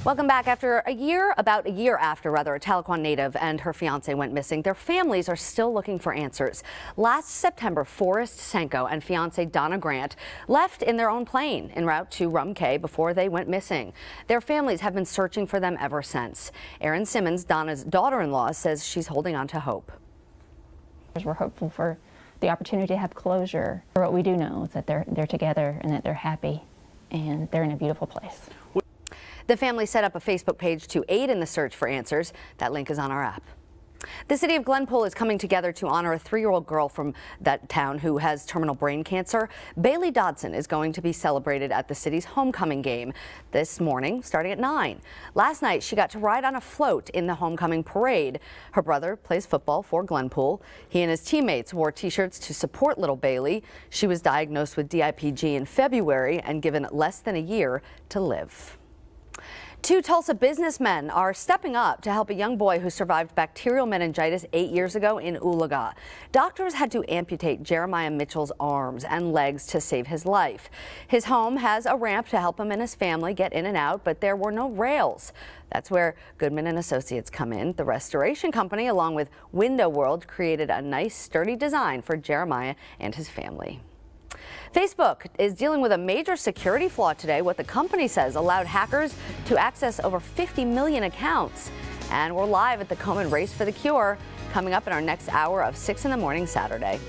Welcome back. After about a year after, a Tahlequah native and her fiance went missing, their families are still looking for answers. Last September, Forrest Senko and fiance Donna Grant left in their own plane en route to Rum Cay before they went missing. Their families have been searching for them ever since. Erin Simmons, Donna's daughter-in-law, says she's holding on to hope. We're hopeful for the opportunity to have closure. For what we do know is that they're together and that they're happy and they're in a beautiful place. The family set up a Facebook page to aid in the search for answers. That link is on our app. The city of Glenpool is coming together to honor a 3-year-old girl from that town who has terminal brain cancer. Bailey Dodson is going to be celebrated at the city's homecoming game this morning, starting at 9. Last night, she got to ride on a float in the homecoming parade. Her brother plays football for Glenpool. He and his teammates wore T-shirts to support little Bailey. She was diagnosed with DIPG in February and given less than a year to live. 2 Tulsa businessmen are stepping up to help a young boy who survived bacterial meningitis 8 years ago in Oologah. Doctors had to amputate Jeremiah Mitchell's arms and legs to save his life. His home has a ramp to help him and his family get in and out, but there were no rails. That's where Goodman and Associates come in. The restoration company, along with Window World, created a nice, sturdy design for Jeremiah and his family. Facebook is dealing with a major security flaw today. What the company says allowed hackers to access over 50 million accounts. And we're live at the Komen Race for the Cure, coming up in our next hour of 6 in the morning Saturday.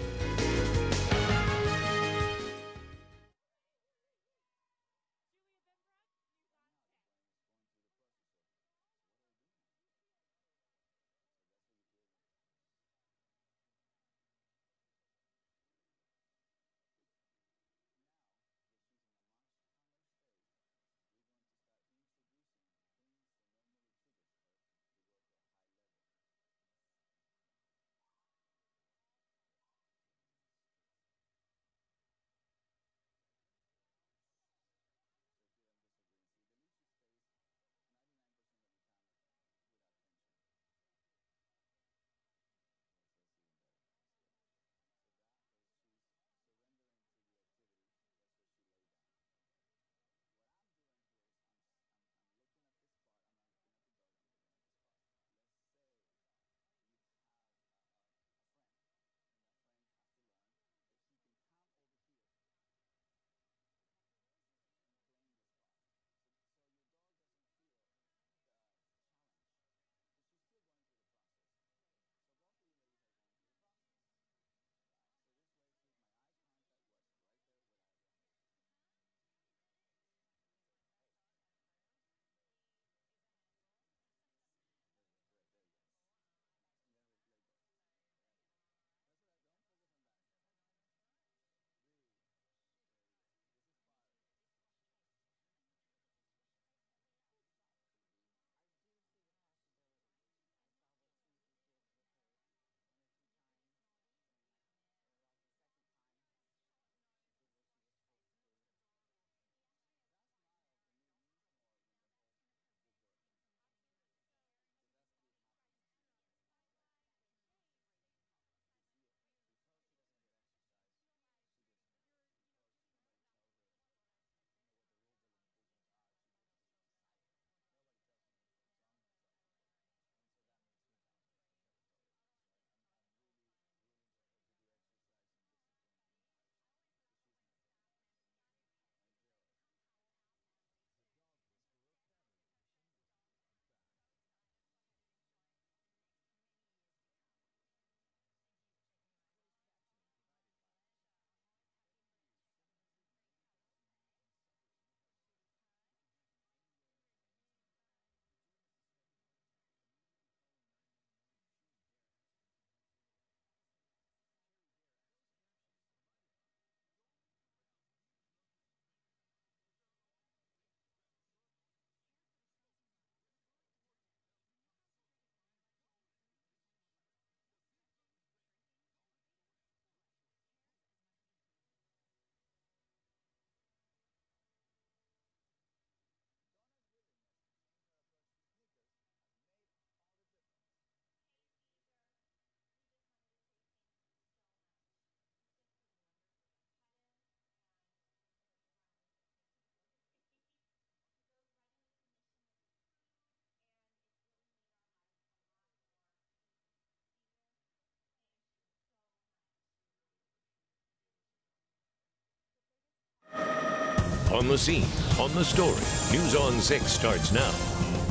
On the scene, on the story. News on 6 starts now.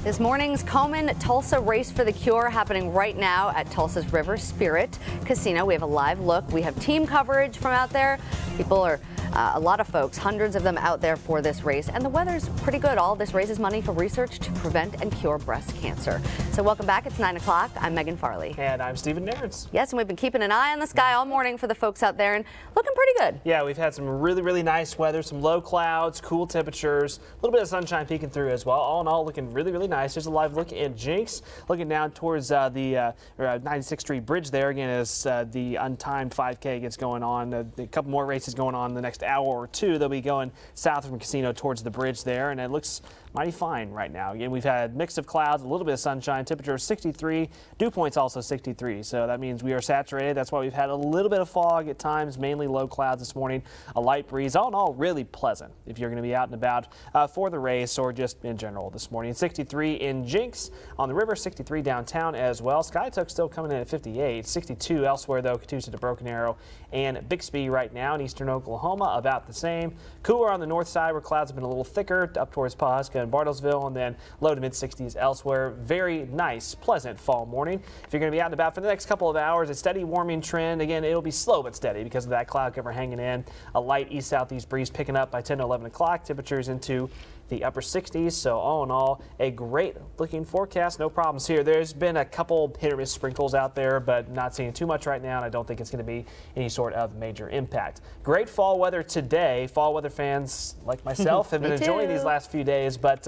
This morning's Komen Tulsa Race for the Cure happening right now at Tulsa's River Spirit Casino. We have a live look. We have team coverage from out there. People are a lot of folks, hundreds of them out there for this race, and the weather's pretty good. All of this raises money for research to prevent and cure breast cancer. So welcome back. It's 9 o'clock. I'm Megan Farley. And I'm Stephen Nairns. Yes, and we've been keeping an eye on the sky all morning for the folks out there, and looking pretty good. Yeah, we've had some really nice weather, some low clouds, cool temperatures, a little bit of sunshine peeking through as well. All in all, looking really nice. Here's a live look at Jinx, looking down towards the 96th Street Bridge there, again, as the untimed 5K gets going on. A couple more races going on in the next hour or two. They'll be going south from Casino towards the bridge there, and it looks mighty fine right now. Again, we've had a mix of clouds, a little bit of sunshine, temperature 63, dew point's also 63, so that means we are saturated. That's why we've had a little bit of fog at times, mainly low clouds this morning, a light breeze. All in all, really pleasant if you're going to be out and about for the race or just in general this morning. 63 in Jinx on the river, 63 downtown as well. Skytook still coming in at 58, 62 elsewhere though, Catoosa to Broken Arrow and Bixby right now in eastern Oklahoma, about the same. Cooler on the north side where clouds have been a little thicker up towards Pawhuska and Bartlesville, and then low to mid 60s elsewhere. Very nice, pleasant fall morning. If you're going to be out and about for the next couple of hours, a steady warming trend. Again, it'll be slow but steady because of that cloud cover hanging in. A light east-southeast breeze picking up by 10 to 11 o'clock. Temperatures into the upper 60s, so all in all, a great looking forecast. No problems here. There's been a couple hit or miss sprinkles out there, but not seeing too much right now, and I don't think it's going to be any sort of major impact. Great fall weather today. Fall weather fans like myself have been enjoying these last few days, but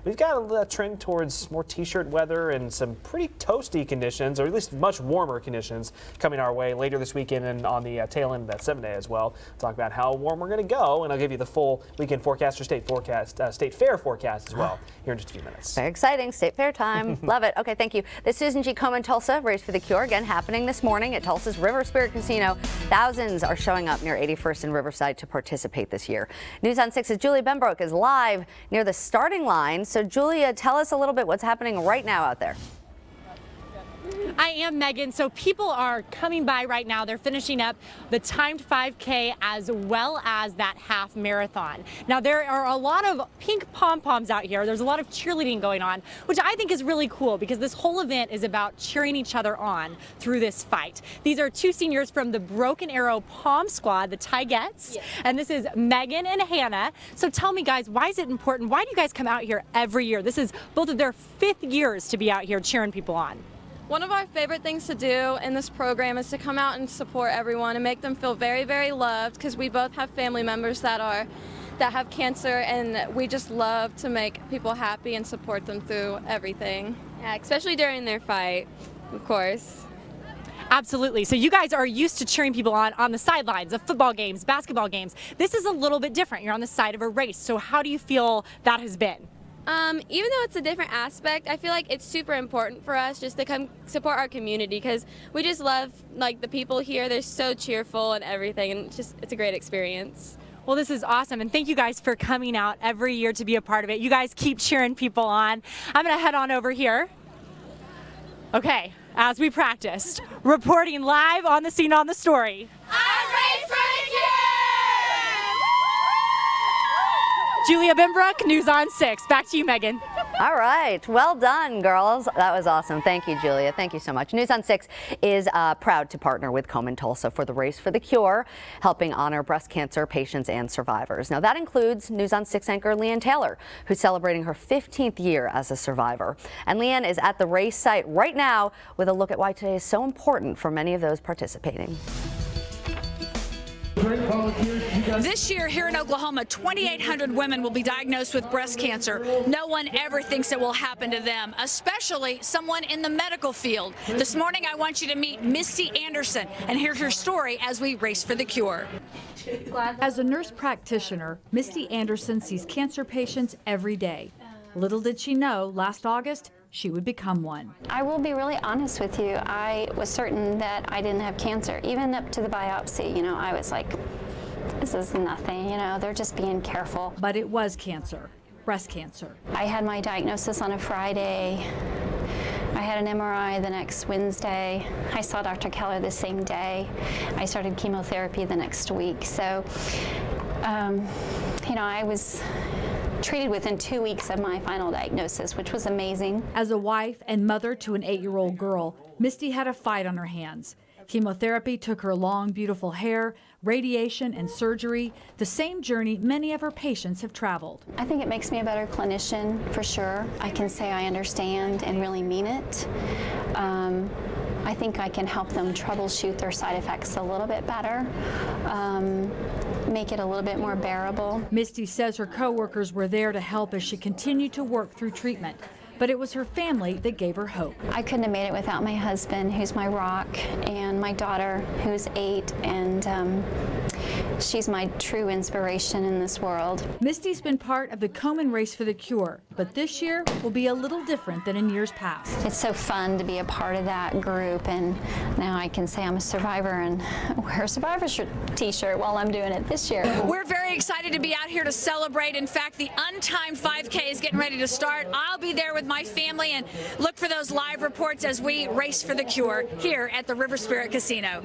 we've got a trend towards more t-shirt weather and some pretty toasty conditions, or at least much warmer conditions coming our way later this weekend and on the tail end of that 7-day as well. Talk about how warm we're going to go, and I'll give you the full weekend forecast or state fair forecast as well here in just a few minutes. Very exciting. State fair time. Love it. Okay, thank you. The Susan G. Komen Tulsa Race for the Cure, again, happening this morning at Tulsa's River Spirit Casino. Thousands are showing up near 81st and Riverside to participate this year. News on 6's Julia Benbrook is live near the starting line. So, Julia, tell us a little bit what's happening right now out there. I am, Megan. So people are coming by right now. They're finishing up the timed 5K as well as that half marathon. Now, there are a lot of pink pom-poms out here. There's a lot of cheerleading going on, which I think is really cool because this whole event is about cheering each other on through this fight. These are two seniors from the Broken Arrow Pom Squad, the Tigettes, and this is Megan and Hannah. So tell me, guys, why is it important? Why do you guys come out here every year? This is both of their 5th years to be out here cheering people on. One of our favorite things to do in this program is to come out and support everyone and make them feel very loved, because we both have family members that have cancer, and we just love to make people happy and support them through everything. Yeah, especially during their fight, of course. Absolutely. So you guys are used to cheering people on the sidelines of football games, basketball games. This is a little bit different. You're on the side of a race. So how do you feel that has been? Even though it's a different aspect, I feel like it's super important for us just to come support our community, because we just love the people here. They're so cheerful and everything, and it's a great experience. Well, this is awesome, and thank you guys for coming out every year to be a part of it. You guys keep cheering people on. I'm going to head on over here. Okay, as we practiced, reporting live on the scene on the story. Julia Benbrook, News on 6. Back to you, Megan. All right. Well done, girls. That was awesome. Thank you, Julia. Thank you so much. News on 6 is proud to partner with Komen Tulsa for the Race for the Cure, helping honor breast cancer patients and survivors. Now, that includes News on 6 anchor Leanne Taylor, who's celebrating her 15th year as a survivor. And Leanne is at the race site right now with a look at why today is so important for many of those participating. This year here in Oklahoma, 2,800 women will be diagnosed with breast cancer. No one ever thinks it will happen to them, especially someone in the medical field. This morning, I want you to meet Misty Anderson and hear her story as we race for the cure. As a nurse practitioner, Misty Anderson sees cancer patients every day. Little did she know, last August, she would become one. I will be really honest with you. I was certain that I didn't have cancer. Even up to the biopsy, I was like, this is nothing, they're just being careful. But it was cancer, breast cancer. I had my diagnosis on a Friday. I had an MRI the next Wednesday. I saw Dr. Keller the same day. I started chemotherapy the next week. So You know, I was treated within 2 weeks of my final diagnosis, which was amazing. As a wife and mother to an 8-year-old girl, Misty had a fight on her hands. Chemotherapy took her long, beautiful hair, radiation and surgery, the same journey many of her patients have traveled. I think it makes me a better clinician, for sure. I can say I understand and really mean it. I think I can help them troubleshoot their side effects a little bit better, make it a little bit more bearable. Misty says her coworkers were there to help as she continued to work through treatment. But it was her family that gave her hope. I couldn't have made it without my husband, who's my rock, and my daughter, who's 8, and she's my true inspiration in this world. Misty's been part of the Komen Race for the Cure, but this year will be a little different than in years past. It's so fun to be a part of that group, and now I can say I'm a survivor and wear a survivor t-shirt while I'm doing it this year. We're very excited to be out here to celebrate. In fact, the untimed 5K is getting ready to start. I'll be there with my family and look for those live reports as we race for the cure here at the River Spirit Casino.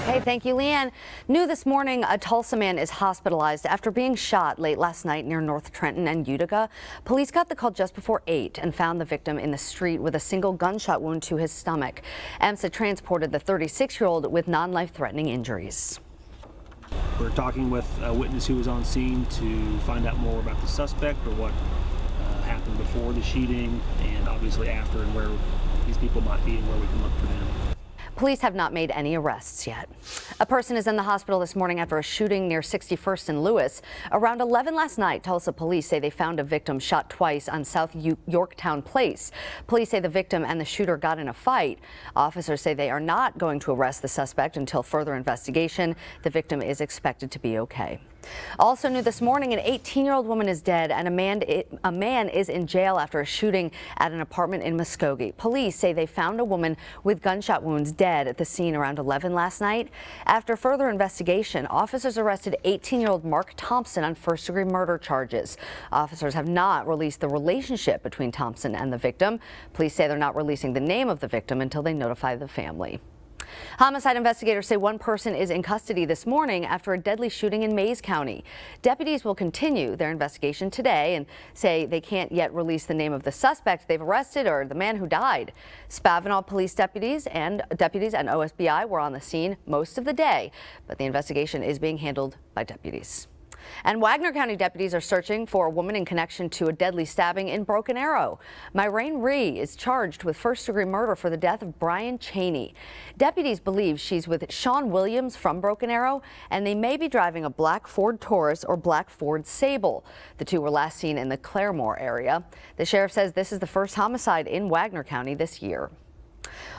Hey, thank you, Leanne. New this morning, a Tulsa man is hospitalized after being shot late last night near North Trenton and Utica. Police got the call just before 8 and found the victim in the street with a single gunshot wound to his stomach. EMSA transported the 36-year-old with non-life-threatening injuries. We're talking with a witness who was on scene to find out more about the suspect or what happened before the shooting and obviously after, and where these people might be and where we can look for them. Police have not made any arrests yet. A person is in the hospital this morning after a shooting near 61st and Lewis. Around 11 last night, Tulsa police say they found a victim shot twice on South Yorktown Place. Police say the victim and the shooter got in a fight. Officers say they are not going to arrest the suspect until further investigation. The victim is expected to be okay. Also new this morning, an 18-year-old woman is dead and a man is in jail after a shooting at an apartment in Muskogee. Police say they found a woman with gunshot wounds dead at the scene around 11 last night. After further investigation, officers arrested 18-year-old Mark Thompson on first-degree murder charges. Officers have not released the relationship between Thompson and the victim. Police say they're not releasing the name of the victim until they notify the family. Homicide investigators say one person is in custody this morning after a deadly shooting in Mays County. Deputies will continue their investigation today and say they can't yet release the name of the suspect they've arrested or the man who died. Spavinal police deputies and OSBI were on the scene most of the day, but the investigation is being handled by deputies. And Wagner County deputies are searching for a woman in connection to a deadly stabbing in Broken Arrow. Myrene Rhee is charged with first-degree murder for the death of Brian Cheney. Deputies believe she's with Sean Williams from Broken Arrow, and they may be driving a black Ford Taurus or black Ford Sable. The two were last seen in the Claremore area. The sheriff says this is the first homicide in Wagner County this year.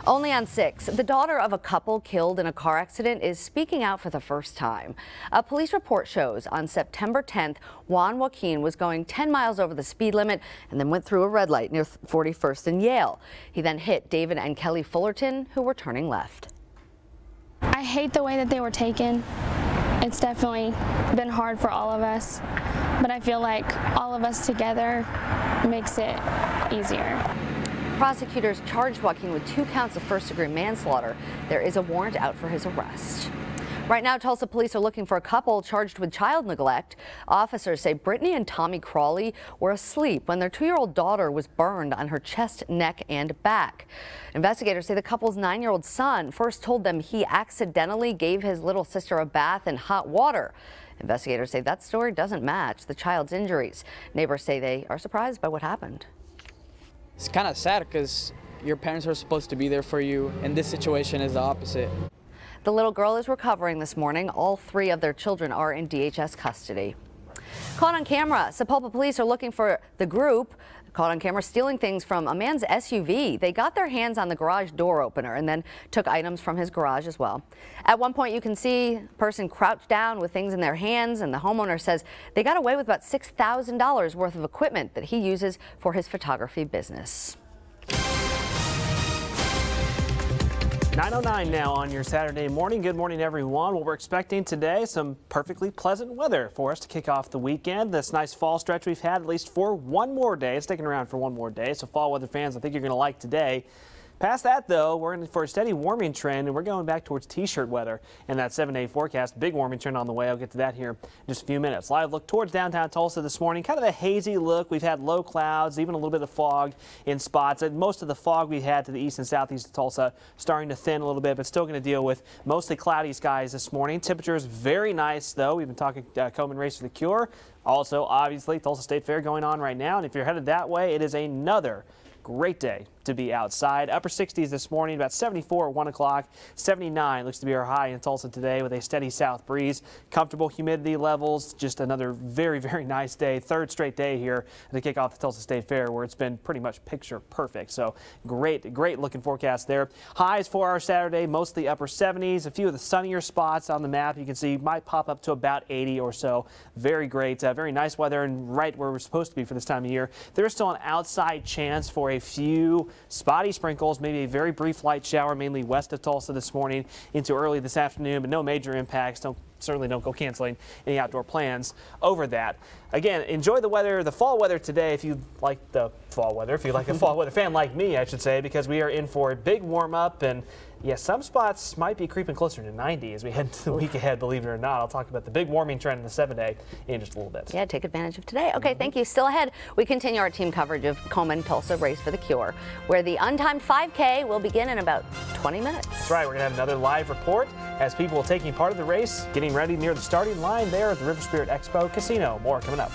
Only on 6, the daughter of a couple killed in a car accident is speaking out for the first time. A police report shows on September 10th, Juan Joaquin was going 10 miles over the speed limit and then went through a red light near 41st and Yale. He then hit David and Kelly Fullerton, who were turning left. I hate the way that they were taken. It's definitely been hard for all of us, but I feel like all of us together makes it easier. Prosecutors charged Joaquin with 2 counts of first-degree manslaughter. There is a warrant out for his arrest. Right now, Tulsa police are looking for a couple charged with child neglect. Officers say Brittany and Tommy Crawley were asleep when their 2-year-old daughter was burned on her chest, neck, and back. Investigators say the couple's 9-year-old son first told them he accidentally gave his little sister a bath in hot water. Investigators say that story doesn't match the child's injuries. Neighbors say they are surprised by what happened. It's kind of sad because your parents are supposed to be there for you, and this situation is the opposite. The little girl is recovering this morning. All 3 of their children are in DHS custody. Caught on camera, Sapulpa police are looking for the group caught on camera stealing things from a man's SUV. They got their hands on the garage door opener and then took items from his garage as well. At one point, you can see a person crouched down with things in their hands, and the homeowner says they got away with about $6,000 worth of equipment that he uses for his photography business. 9:09 now on your Saturday morning. Good morning, everyone. Well, we're expecting today some perfectly pleasant weather for us to kick off the weekend. This nice fall stretch we've had at least for one more day. It's sticking around for one more day. So fall weather fans, I think you're going to like today. Past that, though, we're in for a steady warming trend, and we're going back towards T-shirt weather in that 7-day forecast. Big warming trend on the way. I'll get to that here in just a few minutes. Live look towards downtown Tulsa this morning. Kind of a hazy look. We've had low clouds, even a little bit of fog in spots. And most of the fog we've had to the east and southeast of Tulsa starting to thin a little bit, but still going to deal with mostly cloudy skies this morning. Temperatures very nice, though. We've been talking Komen Race for the Cure. Also, obviously, Tulsa State Fair going on right now. And if you're headed that way, it is another great day to be outside. Upper 60s this morning, about 74 at 1 o'clock. 79 looks to be our high in Tulsa today with a steady south breeze. Comfortable humidity levels. Just another very, very nice day. Third straight day here to kick off the Tulsa State Fair, where it's been pretty much picture perfect. So great looking forecast there. Highs for our Saturday, mostly upper 70s. A few of the sunnier spots on the map you can see might pop up to about 80 or so. Very great, very nice weather, and right where we're supposed to be for this time of year. There's still an outside chance for a few spotty sprinkles, maybe a very brief light shower, mainly west of Tulsa this morning into early this afternoon, but no major impacts. Certainly don't go canceling any outdoor plans over that. Again, enjoy the weather, the fall weather today, if you like the fall weather, if you like a fall weather fan like me, I should say, because we are in for a big warm up, and yeah, some spots might be creeping closer to 90 as we head to the week ahead, believe it or not. I'll talk about the big warming trend in the 7-day in just a little bit. Yeah, take advantage of today. Okay, thank you. Still ahead, we continue our team coverage of Komen Tulsa Race for the Cure, where the untimed 5K will begin in about 20 minutes. That's right. We're going to have another live report as people taking part of the race, getting ready near the starting line there at the River Spirit Expo Casino. More coming up.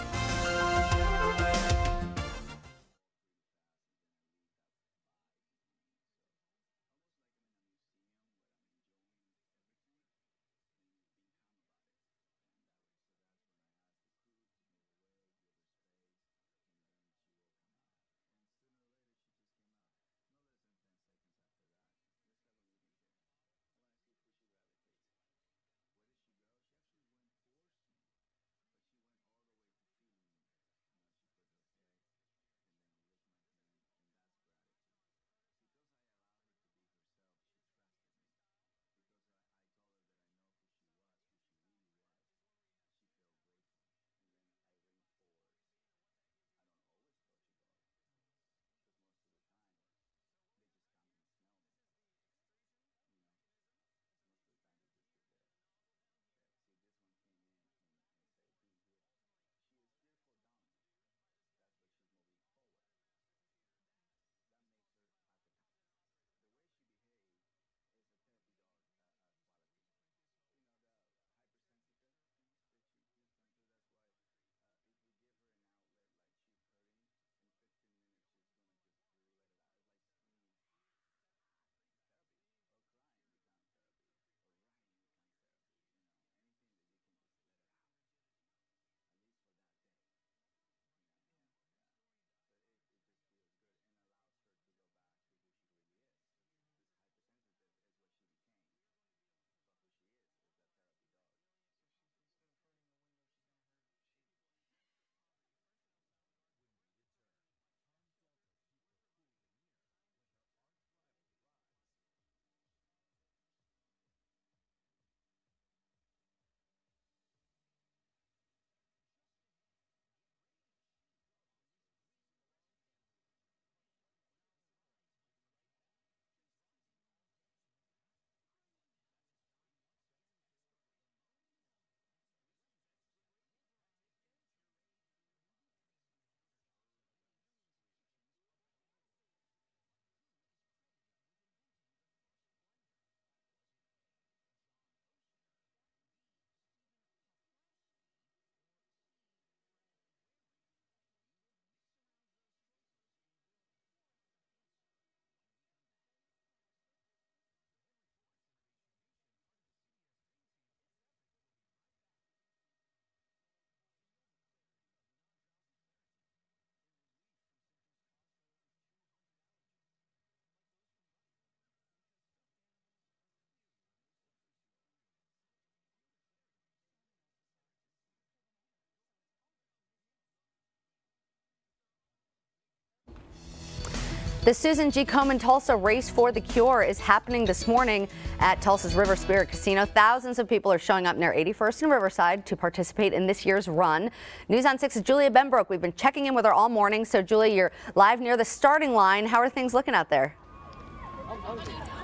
The Susan G. Komen Tulsa Race for the Cure is happening this morning at Tulsa's River Spirit Casino. Thousands of people are showing up near 81st and Riverside to participate in this year's run. News on 6's Julia Benbrook. We've been checking in with her all morning. So, Julia, you're live near the starting line. How are things looking out there?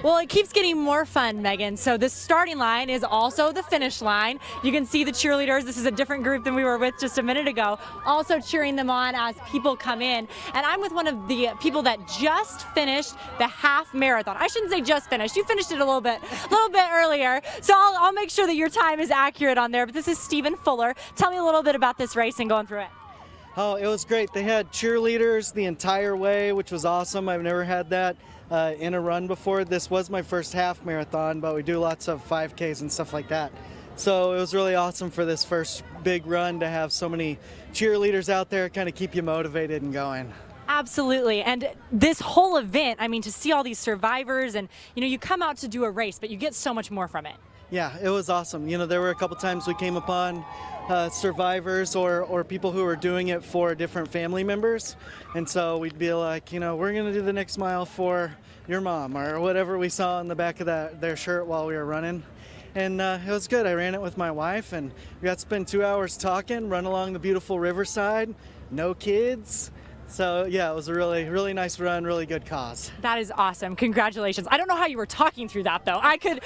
Well, it keeps getting more fun, Megan. So the starting line is also the finish line. You can see the cheerleaders. This is a different group than we were with just a minute ago, also cheering them on as people come in. And I'm with one of the people that just finished the half marathon. I shouldn't say just finished. You finished it a little bit earlier. So I'll make sure that your time is accurate on there. But this is Stephen Fuller. Tell me a little bit about this race and going through it. Oh, it was great. They had cheerleaders the entire way, which was awesome. I've never had that in a run before. This was my first half marathon, but we do lots of 5Ks and stuff like that. So it was really awesome for this first big run to have so many cheerleaders out there, kind of keep you motivated and going. Absolutely. And this whole event, I mean, to see all these survivors and, you know, you come out to do a race, but you get so much more from it. Yeah, it was awesome. You know, there were a couple times we came upon survivors or people who were doing it for different family members. And so we'd be like, you know, we're going to do the next mile for your mom or whatever we saw on the back of their shirt while we were running. And it was good. I ran it with my wife and we got to spend 2 hours talking, run along the beautiful riverside, no kids. So yeah, it was a really, really nice run, really good cause. That is awesome. Congratulations. I don't know how you were talking through that though. I could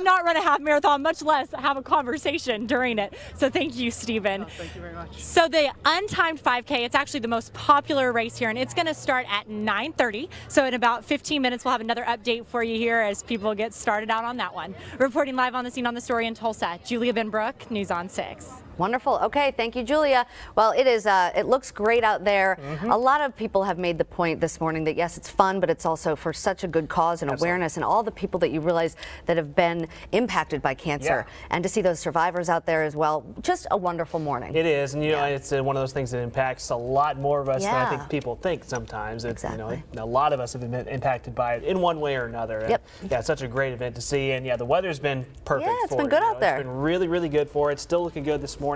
not run a half marathon, much less have a conversation during it. So thank you, Stephen. Thank you very much. So the untimed 5K, it's actually the most popular race here and it's going to start at 9:30. So in about 15 minutes, we'll have another update for you here as people get started out on that one. Reporting live on the scene on the story in Tulsa, Julia Benbrook, News on 6. Wonderful. Okay, thank you, Julia. Well, it looks great out there. A lot of people have made the point this morning that yes, it's fun, but it's also for such a good cause and awareness and all the people that you realize that have been impacted by cancer. And to see those survivors out there as well, just a wonderful morning. It is, and you know, it's one of those things that impacts a lot more of us than I think people think sometimes. It's, you know, a lot of us have been impacted by it in one way or another. And yeah, it's such a great event to see, and yeah, the weather's been perfect for it. It's been good out there. It's been really, really good for it. It's still looking good this morning.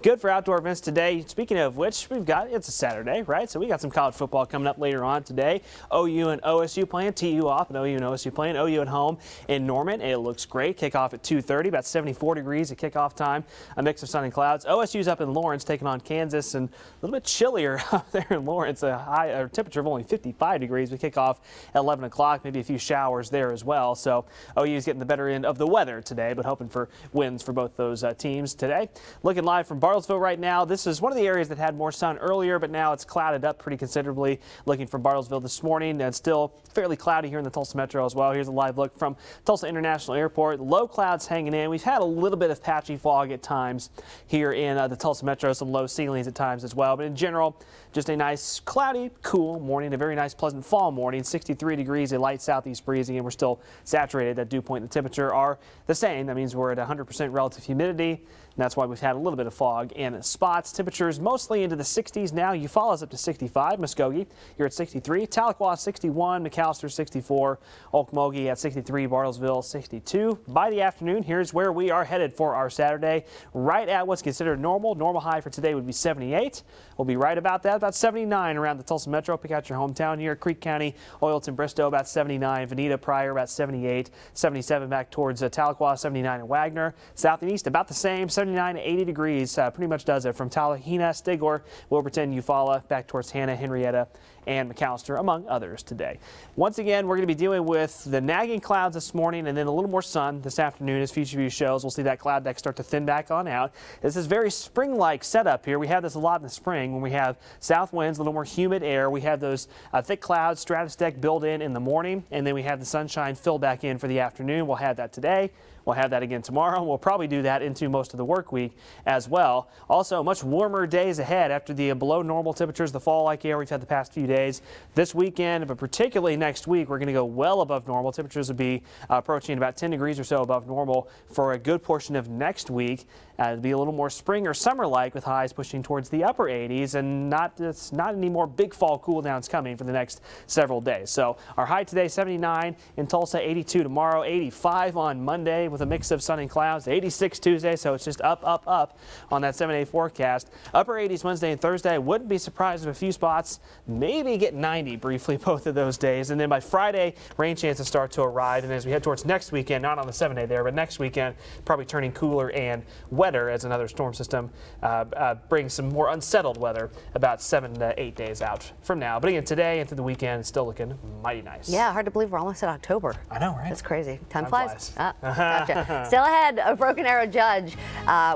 Good for outdoor events today. Speaking of which, it's a Saturday, right? So we got some college football coming up later on today. OU and OSU playing, TU off, and OU and OSU playing. OU at home in Norman. It looks great. Kickoff at 2:30, about 74 degrees at kickoff time. A mix of sun and clouds. OSU's up in Lawrence taking on Kansas, and a little bit chillier up there in Lawrence. A temperature of only 55 degrees. We kick off at 11 o'clock, maybe a few showers there as well. So OU's getting the better end of the weather today, but hoping for wins for both those teams today. Looking live from Bartlesville right now. This is one of the areas that had more sun earlier, but now it's clouded up pretty considerably. Looking from Bartlesville this morning, and still fairly cloudy here in the Tulsa Metro as well. Here's a live look from Tulsa International Airport. Low clouds hanging in. We've had a little bit of patchy fog at times here in the Tulsa Metro, some low ceilings at times as well. But in general, just a nice cloudy, cool morning, a very nice pleasant fall morning. 63 degrees, a light southeast breeze, and we're still saturated. That dew point and the temperature are the same. That means we're at 100% relative humidity. And that's why we've had a little bit of fog in spots. Temperatures mostly into the 60s now. Eufaula's up to 65. Muskogee, you're at 63. Tahlequah, 61. McAllister, 64. Okmulgee at 63. Bartlesville, 62. By the afternoon, here's where we are headed for our Saturday. Right at what's considered normal. Normal high for today would be 78. We'll be right about that. About 79 around the Tulsa Metro. Pick out your hometown here. Creek County, Oilton, Bristow, about 79. Veneta, Pryor, about 78. 77 back towards Tahlequah, 79 in Wagner. South and east, about the same. 79 to 80 degrees pretty much does it from Tallahena, Stigler, Wilburton, Eufaula, back towards Hanna, Henrietta, and McAllister, among others today. Once again, we're going to be dealing with the nagging clouds this morning and then a little more sun this afternoon as future view shows. We'll see that cloud deck start to thin back on out. This is very spring-like setup here. We have this a lot in the spring when we have south winds, a little more humid air. We have those thick clouds, stratus deck built in the morning, and then we have the sunshine fill back in for the afternoon. We'll have that today. We'll have that again tomorrow. We'll probably do that into most of the work week as well. Also, much warmer days ahead after the below normal temperatures, the fall-like air we've had the past few days. This weekend, but particularly next week, we're going to go well above normal. Temperatures will be approaching about 10 degrees or so above normal for a good portion of next week. It'll be a little more spring or summer-like with highs pushing towards the upper 80s and not any more big fall cool downs coming for the next several days. So our high today, 79 in Tulsa, 82 tomorrow, 85 on Monday with a mix of sun and clouds, 86 Tuesday. So it's just up, up, up. up on that 7-day forecast. Upper 80s Wednesday and Thursday. Wouldn't be surprised if a few spots maybe get 90 briefly both of those days. And then by Friday, rain chances start to arrive. And as we head towards next weekend, not on the 7-day there, but next weekend, probably turning cooler and wetter as another storm system brings some more unsettled weather about 7 to 8 days out from now. But again, today and through the weekend, it's still looking mighty nice. Yeah, hard to believe we're almost in October. I know, right? That's crazy. Time flies. Gotcha. Still ahead, a Broken Arrow judge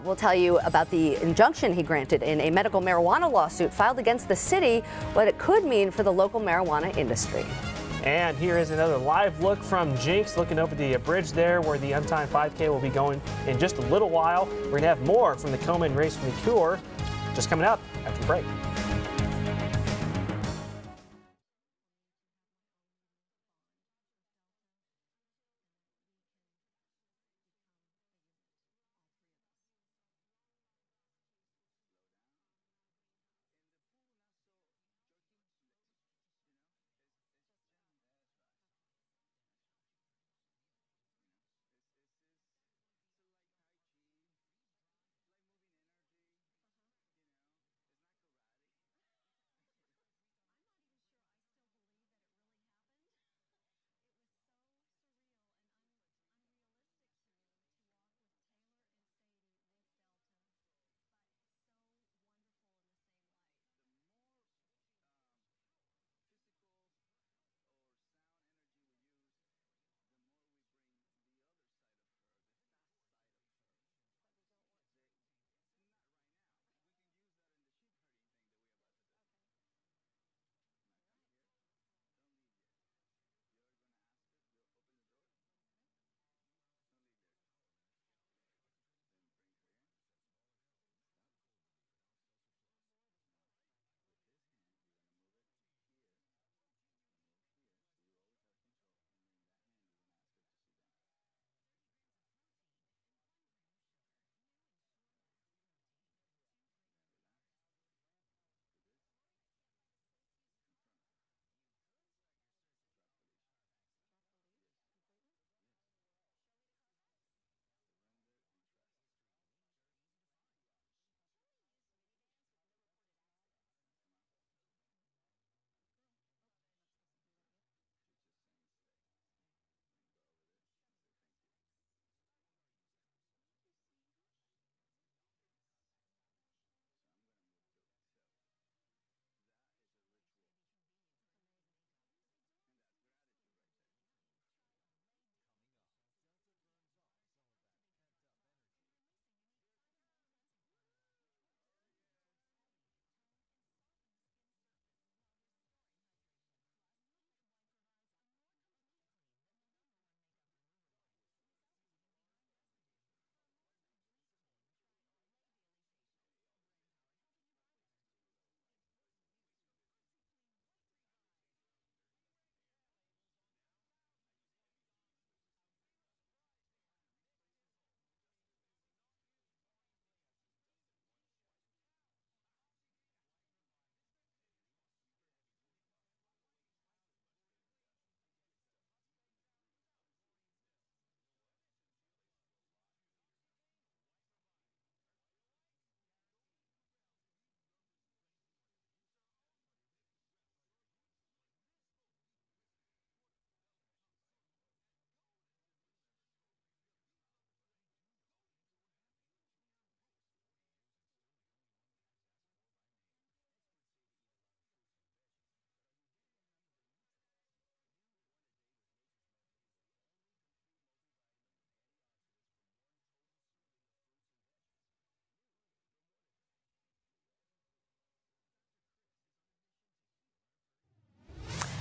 will tell you about the injunction he granted in a medical marijuana lawsuit filed against the city, what it could mean for the local marijuana industry. And here is another live look from Jinx, looking over the bridge there where the untimed 5K will be going in just a little while. We're going to have more from the Komen Race for the Cure just coming up after the break.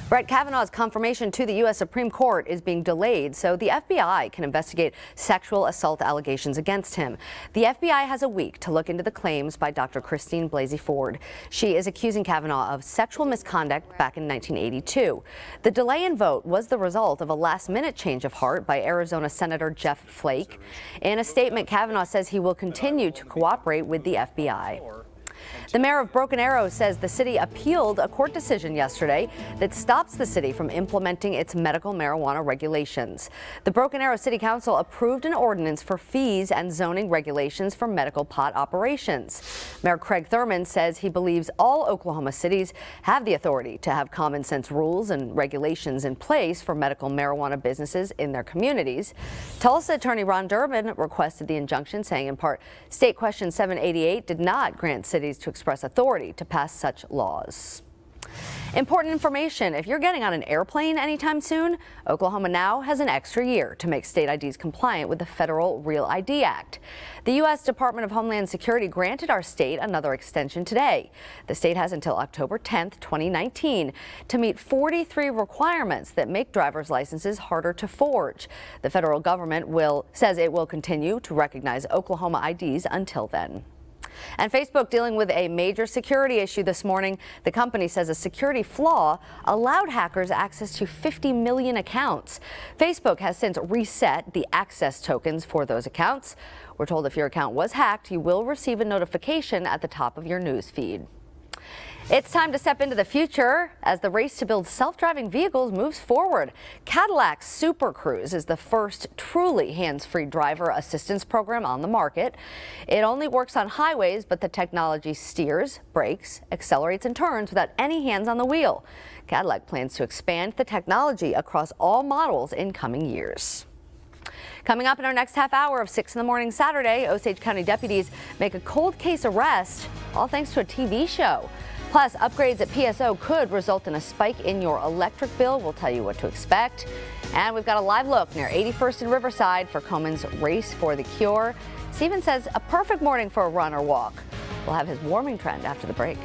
Brett Kavanaugh's confirmation to the U.S. Supreme Court is being delayed so the FBI can investigate sexual assault allegations against him. The FBI has a week to look into the claims by Dr. Christine Blasey Ford. She is accusing Kavanaugh of sexual misconduct back in 1982. The delay in vote was the result of a last-minute change of heart by Arizona Senator Jeff Flake. In a statement, Kavanaugh says he will continue to cooperate with the FBI. The mayor of Broken Arrow says the city appealed a court decision yesterday that stops the city from implementing its medical marijuana regulations. The Broken Arrow City Council approved an ordinance for fees and zoning regulations for medical pot operations. Mayor Craig Thurman says he believes all Oklahoma cities have the authority to have common sense rules and regulations in place for medical marijuana businesses in their communities. Tulsa Attorney Ron Durbin requested the injunction, saying in part, State Question 788 did not grant cities to express authority to pass such laws. Important information: if you're getting on an airplane anytime soon, Oklahoma now has an extra year to make state IDs compliant with the Federal Real ID Act. The U.S. Department of Homeland Security granted our state another extension today. The state has until October 10th, 2019 to meet 43 requirements that make driver's licenses harder to forge. The federal government says it will continue to recognize Oklahoma IDs until then. And Facebook dealing with a major security issue this morning. The company says a security flaw allowed hackers access to 50 million accounts. Facebook has since reset the access tokens for those accounts. We're told if your account was hacked, you will receive a notification at the top of your news feed. It's time to step into the future as the race to build self-driving vehicles moves forward. Cadillac's Super Cruise is the first truly hands-free driver assistance program on the market. It only works on highways, but the technology steers, brakes, accelerates, and turns without any hands on the wheel. Cadillac plans to expand the technology across all models in coming years. Coming up in our next half hour of 6 in the Morning Saturday, Osage County deputies make a cold case arrest, all thanks to a TV show. Plus, upgrades at PSO could result in a spike in your electric bill. We'll tell you what to expect. And we've got a live look near 81st and Riverside for Komen's Race for the Cure. Steven says a perfect morning for a run or walk. We'll have his warming trend after the break.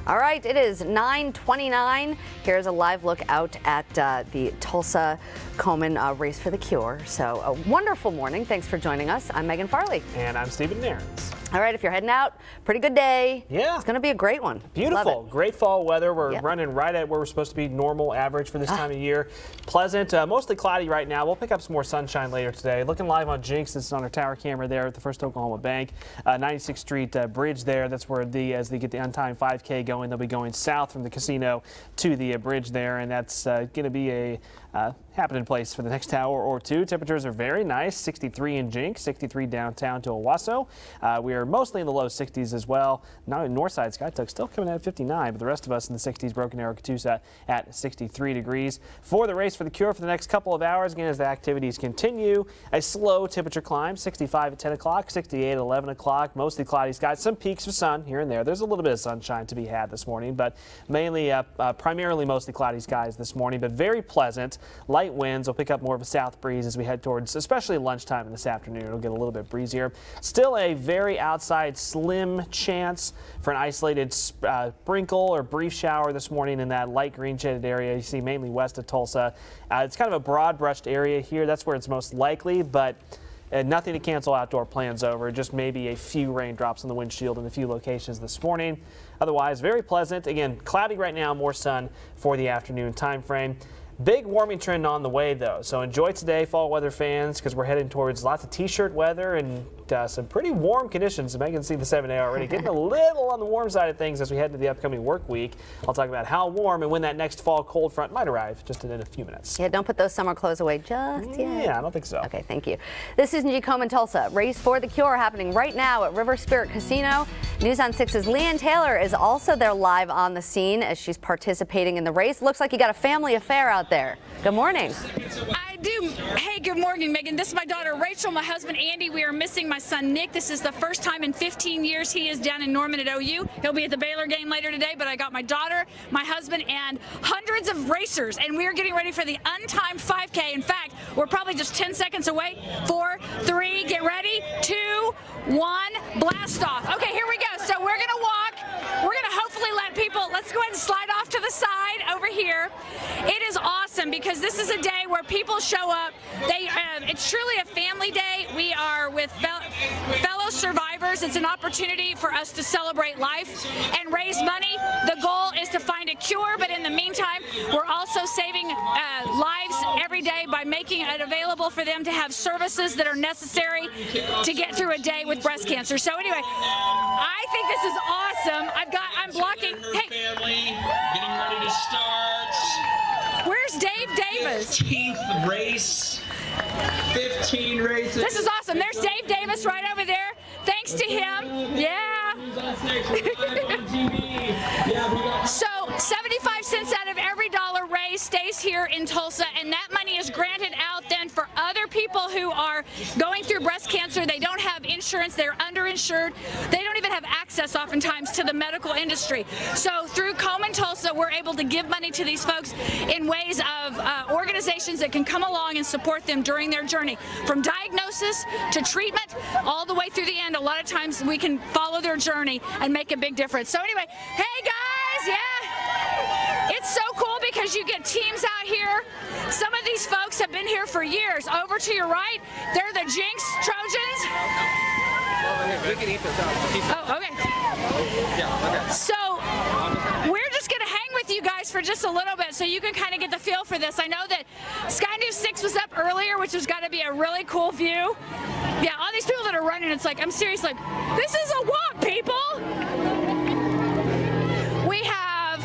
All right, it is 9:29. Here's a live look out at the Tulsa Komen Race for the Cure. So a wonderful morning. Thanks for joining us. I'm Megan Farley. And I'm Stephen Nairns. All right, if you're heading out, pretty good day. Yeah. It's going to be a great one. Beautiful. Great fall weather. We're Yep. running right at where we're supposed to be normal average for this time of year. Pleasant, mostly cloudy right now. We'll pick up some more sunshine later today. Looking live on Jinx. This is on our tower camera there at the First Oklahoma Bank. 96th Street Bridge there. That's where as they get the untimed 5K going, they'll be going south from the casino to the bridge there. And that's going to be a happening place for the next hour or two. Temperatures are very nice. 63 in Jinx, 63 downtown to Owasso. We are mostly in the low 60s as well. Now in Northside, Skytuck still coming in at 59, but the rest of us in the 60s. Broken Arrow, Catoosa at 63 degrees. For the Race for the Cure for the next couple of hours, again, as the activities continue, a slow temperature climb, 65 at 10 o'clock, 68 at 11 o'clock, mostly cloudy skies, some peaks of sun here and there. There's a little bit of sunshine to be had this morning, but mainly, primarily mostly cloudy skies this morning, but very pleasant. Light winds will pick up more of a south breeze as we head towards, especially lunchtime this afternoon. It'll get a little bit breezier. Still a very outside slim chance for an isolated sprinkle or brief shower this morning in that light green shaded area you see mainly west of Tulsa. It's kind of a broad brushed area here. That's where it's most likely, but nothing to cancel outdoor plans over. Just maybe a few raindrops on the windshield in a few locations this morning. Otherwise, very pleasant. Again, cloudy right now, more sun for the afternoon time frame. Big warming trend on the way, though, so enjoy today, fall weather fans, because we're heading towards lots of t-shirt weather and some pretty warm conditions. Megan can see the 7-day already getting a little on the warm side of things as we head to the upcoming work week. I'll talk about how warm and when that next fall cold front might arrive just in a few minutes. Yeah, don't put those summer clothes away just yet. Yeah, I don't think so. Okay, thank you. This is Komen Tulsa. Race for the Cure happening right now at River Spirit Casino. News on 6's Leanne Taylor is also there live on the scene as she's participating in the race. Looks like you got a family affair out there. Good morning. I do. Hey, good morning, Megan. This is my daughter, Rachel, my husband, Andy. We are missing my son, Nick. This is the first time in 15 years he is down in Norman at OU. He'll be at the Baylor game later today, but I got my daughter, my husband, and hundreds of racers, and we are getting ready for the untimed 5K. In fact, we're probably just 10 seconds away. 4, 3, get ready, 2, 1, blast off. Okay, here we go. So we're going to walk. We're going to hopefully let people, let's go ahead and slide off to the side over here. It is awesome because this is a day where people show up. It's truly a family day. We are with fellow survivors. It's an opportunity for us to celebrate life and raise money. The goal is to find a cure, but in the meantime, we're also saving lives every day by making it available for them to have services that are necessary to get through a day with breast cancer. So anyway, I think this is awesome. I'm blocking. Hey. Family, getting ready to start. Where's Dave Davis? 15th race. 15 races. This is awesome. There's Dave Davis right over there. Thanks to him. Yeah. So 75 cents out of every dollar raised stays here in Tulsa, and that money is granted out then for other people who are going through breast cancer. They don't have insurance. They're underinsured. They don't even have access oftentimes to the medical industry. So through Komen Tulsa, we're able to give money to these folks in ways of organizations that can come along and support them during their journey, from diagnosis to treatment, all the way through the end. A lot of times we can follow their journey and make a big difference. So anyway, hey guys, yeah, it's so cool because you get teams out here. Some of these folks have been here for years. Over to your right, they're the Jinx Trojans. We can eat this out. Oh, okay. Yeah, okay. So we're just going to hang with you guys for just a little bit so you can kind of get the feel for this. I know that Sky News 6 was up earlier, which has got to be a really cool view. Yeah, all these people that are running, it's like, I'm serious, like, this is a walk, people. We have,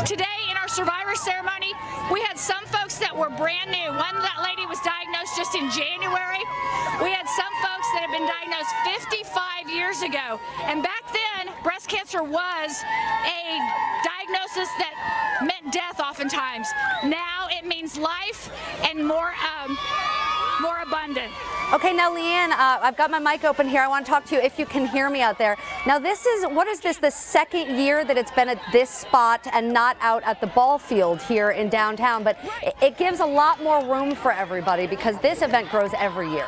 today in our Survivor ceremony, we had some folks that were brand new. That lady was diagnosed just in January. We had some folks that have been diagnosed 55 years ago. And back then, breast cancer was a diagnosis that meant death oftentimes. Now it means life and more abundant. Okay, now Leanne, I've got my mic open here. I want to talk to you if you can hear me out there. Now what is this, the second year that it's been at this spot and not out at the ball field here in downtown, but it gives a lot more room for everybody because this event grows every year.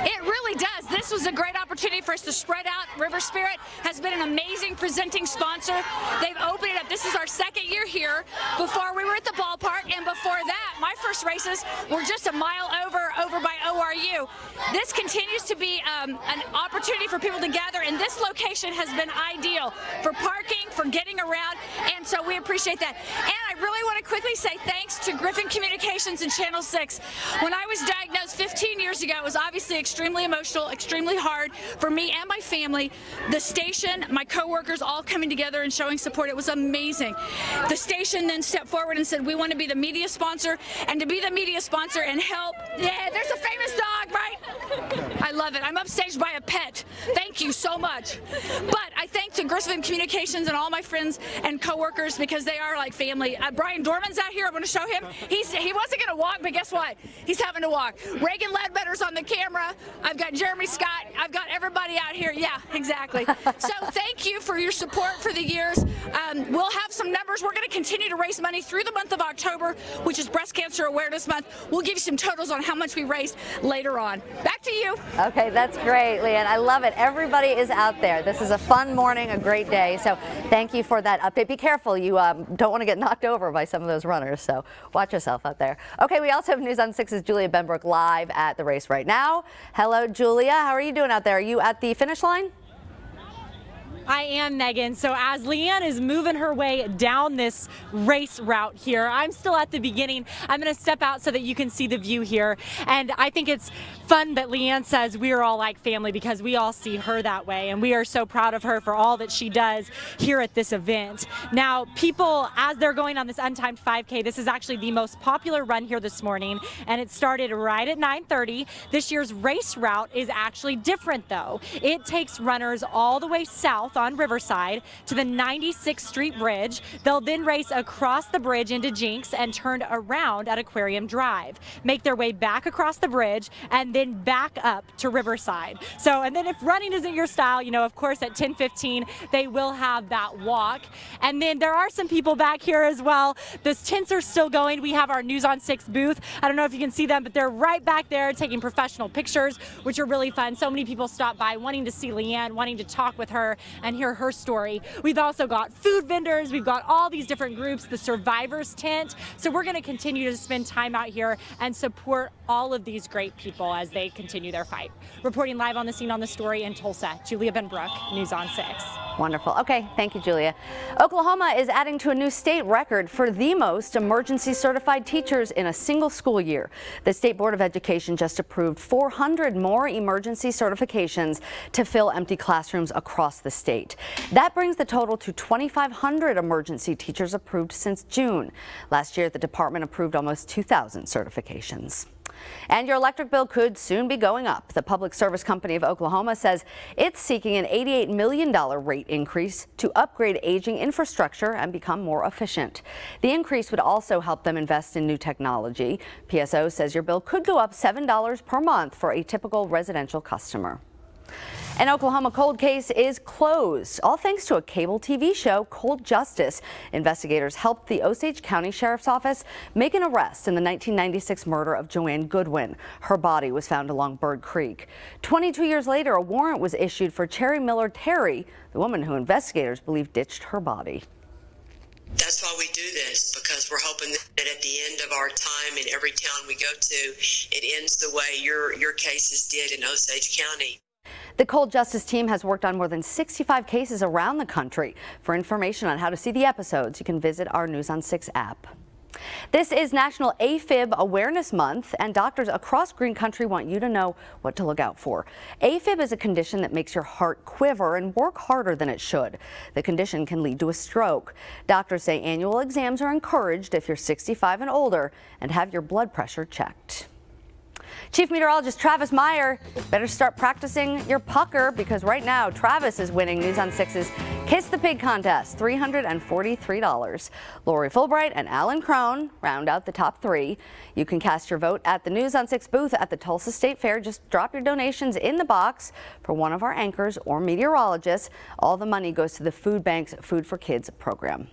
It really does. This was is a great opportunity for us to spread out. River Spirit has been an amazing presenting sponsor. They've opened it up. This is our second year here. Before we were at the ballpark, and before that, my first races were just a mile over by ORU. This continues to be an opportunity for people to gather, and this location has been ideal for parking, for getting around, and so we appreciate that. And I really want to quickly say thanks to Griffin Communications and Channel 6. When I was diagnosed 15 years ago, it was obviously extremely emotional, extremely hard for me and my family. The station, my coworkers all coming together and showing support, it was amazing. The station then stepped forward and said, we want to be the media sponsor, and to be the media sponsor and help. Yeah, there's a famous dog, right? I love it. I'm upstaged by a pet. Thank you so much. But I thank to Griffin Communications and all my friends and coworkers because they are like family. Brian Dorman's out here. I want to show him. He wasn't going to walk, but guess what? He's having to walk. Reagan Ledbetter's on the camera. I've got Jeremy Scott. I've got everybody out here. Yeah, exactly. So thank you for your support for the years. We'll have some numbers. We're going to continue to raise money through the month of October, which is Breast Cancer Awareness Month. We'll give you some totals on how much we raised later on. Back to you. Okay, that's great, Leanne. I love it. Everybody is out there. This is a fun morning, a great day. So thank you for that update. Be careful. You don't want to get knocked over by some of those runners. So watch yourself out there. Okay, we also have News on 6's Julia Benbrook live at the race right now. Hello, Julia. How are you doing out there? Are you at the finish line? I am, Megan. So as Leanne is moving her way down this race route here, I'm still at the beginning. I'm going to step out so that you can see the view here. And I think it's fun that Leanne says we are all like family because we all see her that way. And we are so proud of her for all that she does here at this event. Now, people, as they're going on this untimed 5K, this is actually the most popular run here this morning. And it started right at 9:30. This year's race route is actually different, though. It takes runners all the way south on Riverside to the 96th Street Bridge. They'll then race across the bridge into Jinx and turn around at Aquarium Drive, make their way back across the bridge and then back up to Riverside. So, and then if running isn't your style, you know, of course at 10:15 they will have that walk. And then there are some people back here as well. Those tents are still going. We have our News on 6 booth. I don't know if you can see them, but they're right back there taking professional pictures, which are really fun. So many people stop by wanting to see Leanne, wanting to talk with her and hear her story. We've also got food vendors. We've got all these different groups, the Survivors tent. So we're going to continue to spend time out here and support all of these great people as they continue their fight. Reporting live on the scene on the story in Tulsa, Julia Benbrook, News on 6. Wonderful. Okay, thank you, Julia. Oklahoma is adding to a new state record for the most emergency certified teachers in a single school year. The State Board of Education just approved 400 more emergency certifications to fill empty classrooms across the state. That brings the total to 2,500 emergency teachers approved since June. Last year, the department approved almost 2,000 certifications. And your electric bill could soon be going up. The Public Service Company of Oklahoma says it's seeking an $88 million rate increase to upgrade aging infrastructure and become more efficient. The increase would also help them invest in new technology. PSO says your bill could go up $7 per month for a typical residential customer. An Oklahoma cold case is closed, all thanks to a cable TV show, Cold Justice. Investigators helped the Osage County Sheriff's Office make an arrest in the 1996 murder of Joanne Goodwin. Her body was found along Bird Creek. 22 years later, a warrant was issued for Cherry Miller Terry, the woman who investigators believe ditched her body. That's why we do this, because we're hoping that at the end of our time in every town we go to, it ends the way your cases did in Osage County. The Cold Justice team has worked on more than 65 cases around the country. For information on how to see the episodes, you can visit our News on 6 app. This is National AFib Awareness Month, and doctors across Green Country want you to know what to look out for. AFib is a condition that makes your heart quiver and work harder than it should. The condition can lead to a stroke. Doctors say annual exams are encouraged if you're 65 and older and have your blood pressure checked. Chief Meteorologist Travis Meyer, better start practicing your pucker because right now Travis is winning News on 6's Kiss the Pig contest, $343. Lori Fulbright and Alan Crone round out the top three. You can cast your vote at the News on 6 booth at the Tulsa State Fair. Just drop your donations in the box for one of our anchors or meteorologists. All the money goes to the Food Bank's Food for Kids program.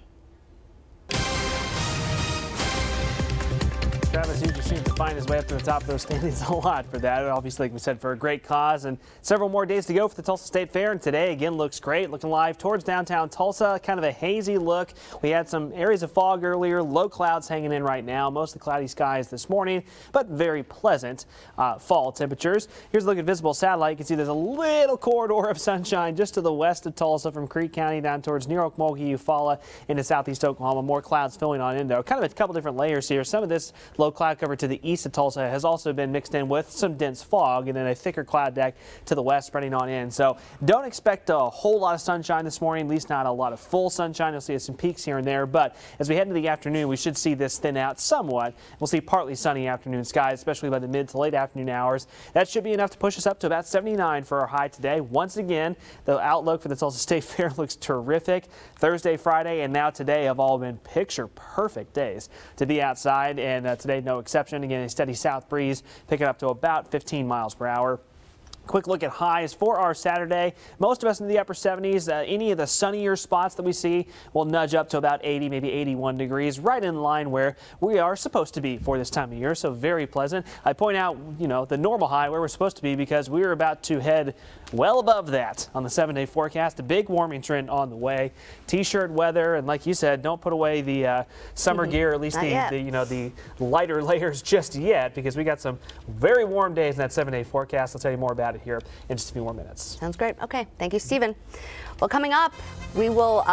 Travis usually seems to find his way up to the top of those standings a lot for that. Obviously, like we said, for a great cause, and several more days to go for the Tulsa State Fair. And today, again, looks great. Looking live towards downtown Tulsa, kind of a hazy look. We had some areas of fog earlier, low clouds hanging in right now. Mostly cloudy skies this morning, but very pleasant fall temperatures. Here's a look at visible satellite. You can see there's a little corridor of sunshine just to the west of Tulsa from Creek County down towards near Okmulgee, Eufaula into southeast Oklahoma. More clouds filling on in there. Kind of a couple different layers here. Some of this low cloud cover to the east of Tulsa has also been mixed in with some dense fog, and then a thicker cloud deck to the west spreading on in. So don't expect a whole lot of sunshine this morning, at least not a lot of full sunshine. You'll see some peaks here and there, but as we head into the afternoon, we should see this thin out somewhat. We'll see partly sunny afternoon skies, especially by the mid to late afternoon hours. That should be enough to push us up to about 79 for our high today. Once again, the outlook for the Tulsa State Fair looks terrific. Thursday, Friday, and now today have all been picture perfect days to be outside, and today no exception. Again, a steady south breeze picking up to about 15 miles per hour. Quick look at highs for our Saturday. Most of us in the upper 70s. Any of the sunnier spots that we see will nudge up to about 80, maybe 81 degrees, right in line where we are supposed to be for this time of year. So very pleasant. I point out, the normal high where we're supposed to be because we're about to head well above that on the 7-day forecast. A big warming trend on the way. T-shirt weather, and like you said, don't put away the summer gear, at least the lighter layers just yet, because we got some very warm days in that 7-day forecast. I'll tell you more about it here in just a few more minutes. Sounds great. Okay, thank you, Stephen. Well, coming up, we will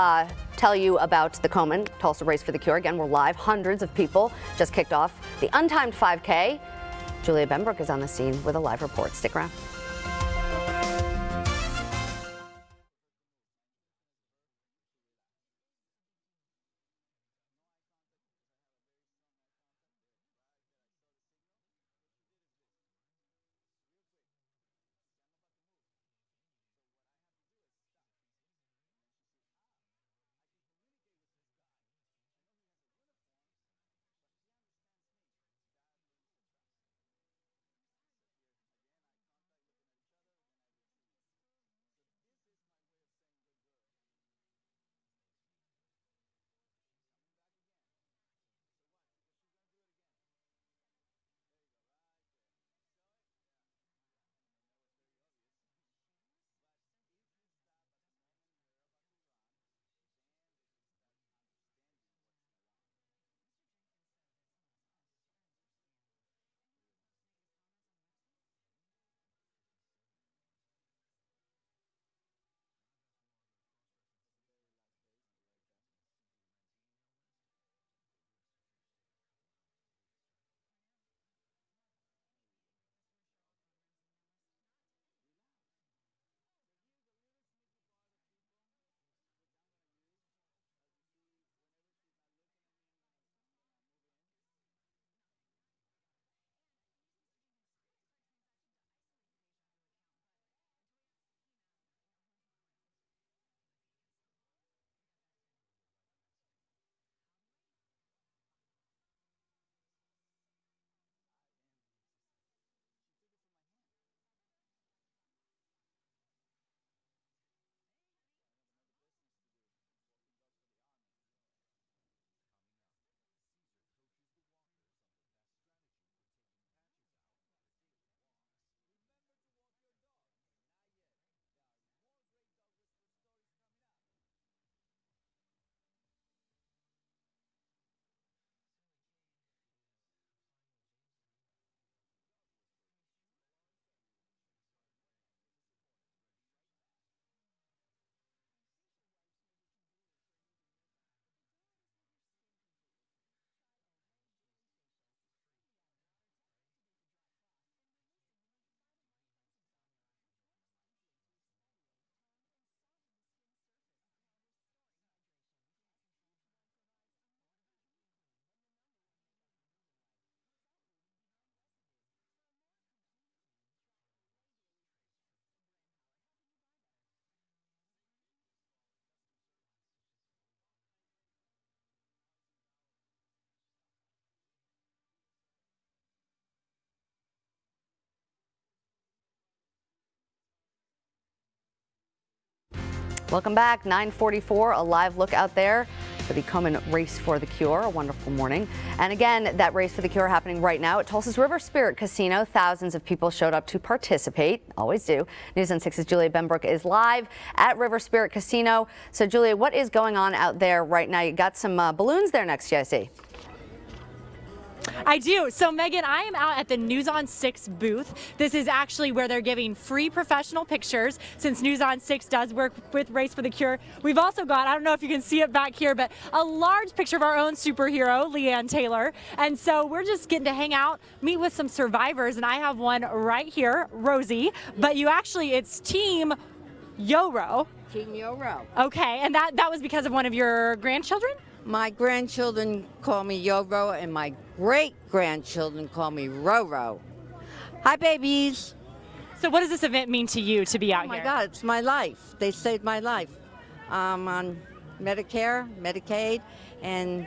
tell you about the Komen Tulsa Race for the Cure. Again, we're live. Hundreds of people just kicked off the untimed 5K. Julia Benbrook is on the scene with a live report. Stick around. Welcome back. 9:44, a live look out there for the Komen Race for the Cure. A wonderful morning. And again, that Race for the Cure happening right now at Tulsa's River Spirit Casino. Thousands of people showed up to participate. Always do. News on 6's Julia Benbrook is live at River Spirit Casino. So, Julia, what is going on out there right now? You got some balloons there next to you, I see. I do. So, Megan, I am out at the News on 6 booth. This is actually where they're giving free professional pictures, since News on 6 does work with Race for the Cure. We've also got, I don't know if you can see it back here, but a large picture of our own superhero, Leanne Taylor. And so we're just getting to hang out, meet with some survivors, and I have one right here, Rosie. But it's Team Yoro. Team Yoro. Okay, and that was because of one of your grandchildren? My grandchildren call me Yoro, and my great-grandchildren call me Roro. Hi, babies. So what does this event mean to you to be out here? Oh, my God, it's my life. They saved my life. I'm on Medicare, Medicaid, and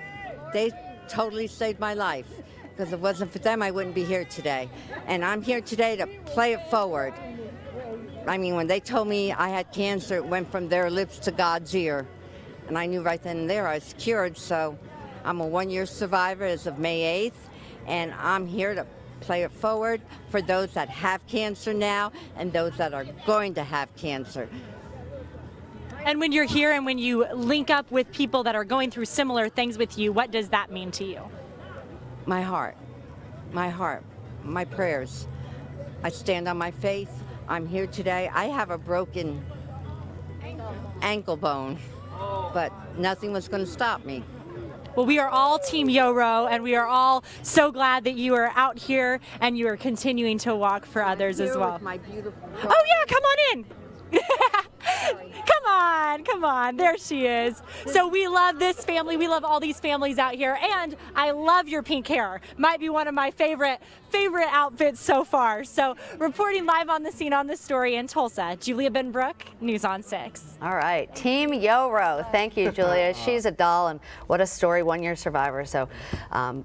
they totally saved my life. Because if it wasn't for them, I wouldn't be here today. And I'm here today to play it forward. I mean, when they told me I had cancer, it went from their lips to God's ear. And I knew right then and there I was cured, so I'm a one-year survivor as of May 8th, and I'm here to play it forward for those that have cancer now and those that are going to have cancer. And when you're here and when you link up with people that are going through similar things with you, what does that mean to you? My heart, my prayers. I stand on my faith. I'm here today. I have a broken ankle bone, but nothing was going to stop me. Well, we are all Team Yoro, and we are all so glad that you are out here and you are continuing to walk for others as well. My beautiful oh yeah, come on in. Come on, there she is. So we love this family, we love all these families out here, and I love your pink hair. Might be one of my favorite outfits so far. So reporting live on the scene on this story in Tulsa, Julia Benbrook, News on 6. All right, Team Yoro. Thank you, Julia. She's a doll, and what a story, one-year survivor. So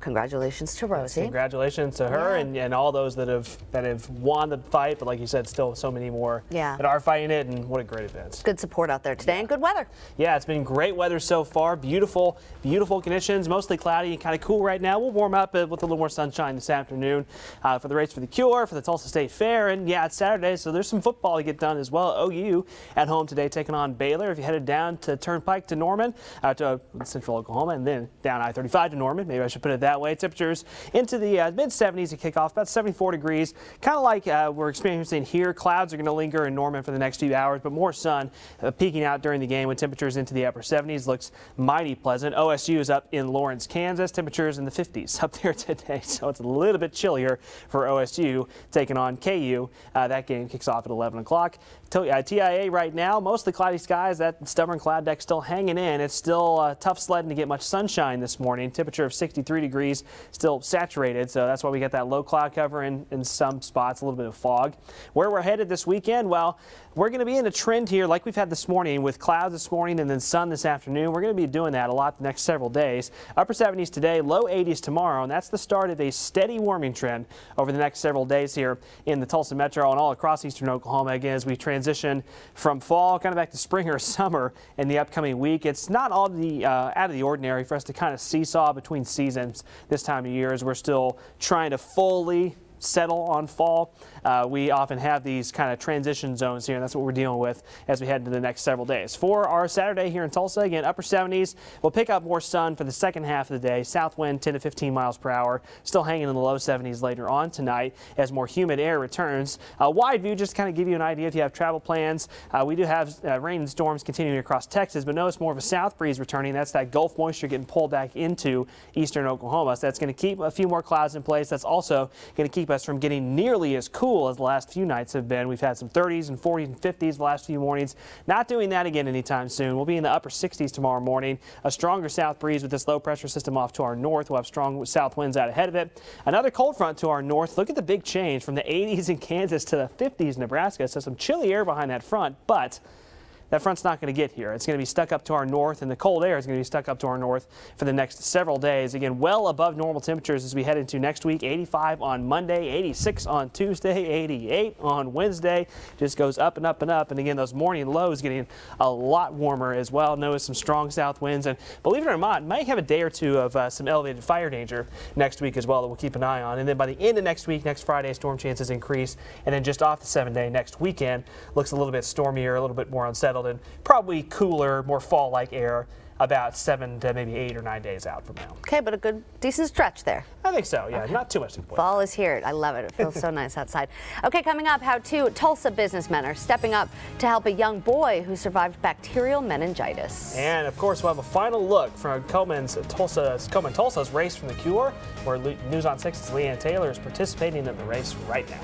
congratulations to Rosie. Congratulations to her and all those that have won the fight, but like you said, still so many more that are fighting it, and what a great event. Good support out there today and good weather. Yeah, it's been great weather so far. Beautiful conditions, mostly cloudy and kind of cool right now. We'll warm up with a little more sunshine this afternoon for the Race for the Cure, for the Tulsa State Fair. And yeah, it's Saturday, so there's some football to get done as well. OU at home today taking on Baylor. If you headed down to Turnpike to Norman, to Central Oklahoma, and then down I-35 to Norman, maybe I should put it that way. Temperatures into the mid-70s at kickoff, about 74 degrees. Kind of like we're experiencing here. Clouds are going to linger in Norman for the next few hours, but more sun peeking out during the game with temperatures into the upper 70s. Looks mighty pleasant. OSU is up in Lawrence, Kansas. Temperatures in the 50s up there today, so it's a little bit chillier for OSU taking on KU. That game kicks off at 11 o'clock. TIA right now, mostly cloudy skies. That stubborn cloud deck still hanging in. It's still tough sledding to get much sunshine this morning. Temperature of 63 degrees, still saturated, so that's why we get that low cloud cover in some spots, a little bit of fog. Where we're headed this weekend, well, we're going to be in a trend here like we've had this morning with clouds this morning and then sun this afternoon. We're going to be doing that a lot the next several days. Upper 70s today, low 80s tomorrow, and that's the start of a steady warming trend over the next several days here in the Tulsa Metro and all across eastern Oklahoma. Again, as we transition from fall kind of back to spring or summer in the upcoming week. It's not all the out of the ordinary for us to kind of seesaw between seasons this time of year as we're still trying to fully settle on fall. We often have these kind of transition zones here, and that's what we're dealing with as we head into the next several days. For our Saturday here in Tulsa, again, upper 70s. We'll pick up more sun for the second half of the day. South wind 10 to 15 miles per hour. Still hanging in the low 70s later on tonight as more humid air returns. Wide view, just to kind of give you an idea if you have travel plans. We do have rain and storms continuing across Texas, but notice more of a south breeze returning. That's that Gulf moisture getting pulled back into eastern Oklahoma. So that's going to keep a few more clouds in place. That's also going to keep us from getting nearly as cool as the last few nights have been. We've had some 30s and 40s and 50s the last few mornings. Not doing that again anytime soon. We'll be in the upper 60s tomorrow morning. A stronger south breeze with this low pressure system off to our north. We'll have strong south winds out ahead of it. Another cold front to our north. Look at the big change from the 80s in Kansas to the 50s in Nebraska. So some chilly air behind that front, but that front's not going to get here. It's going to be stuck up to our north, and the cold air is going to be stuck up to our north for the next several days. Again, well above normal temperatures as we head into next week. 85 on Monday, 86 on Tuesday, 88 on Wednesday. Just goes up and up and up. And again, those morning lows getting a lot warmer as well. Notice some strong south winds, and believe it or not, might have a day or two of some elevated fire danger next week as well that we'll keep an eye on. And then by the end of next week, next Friday, storm chances increase, and then just off the 7-day next weekend looks a little bit stormier, a little bit more unsettled, and probably cooler, more fall-like air about 7 to maybe 8 or 9 days out from now. Okay, but a good, decent stretch there. I think so, yeah. Okay. Not too much to complain. Fall is here. I love it. It feels so nice outside. Okay, coming up, how two Tulsa businessmen are stepping up to help a young boy who survived bacterial meningitis. And, of course, we'll have a final look from Komen Tulsa's Race from the Cure, where News on 6's Leanne Taylor is participating in the race right now.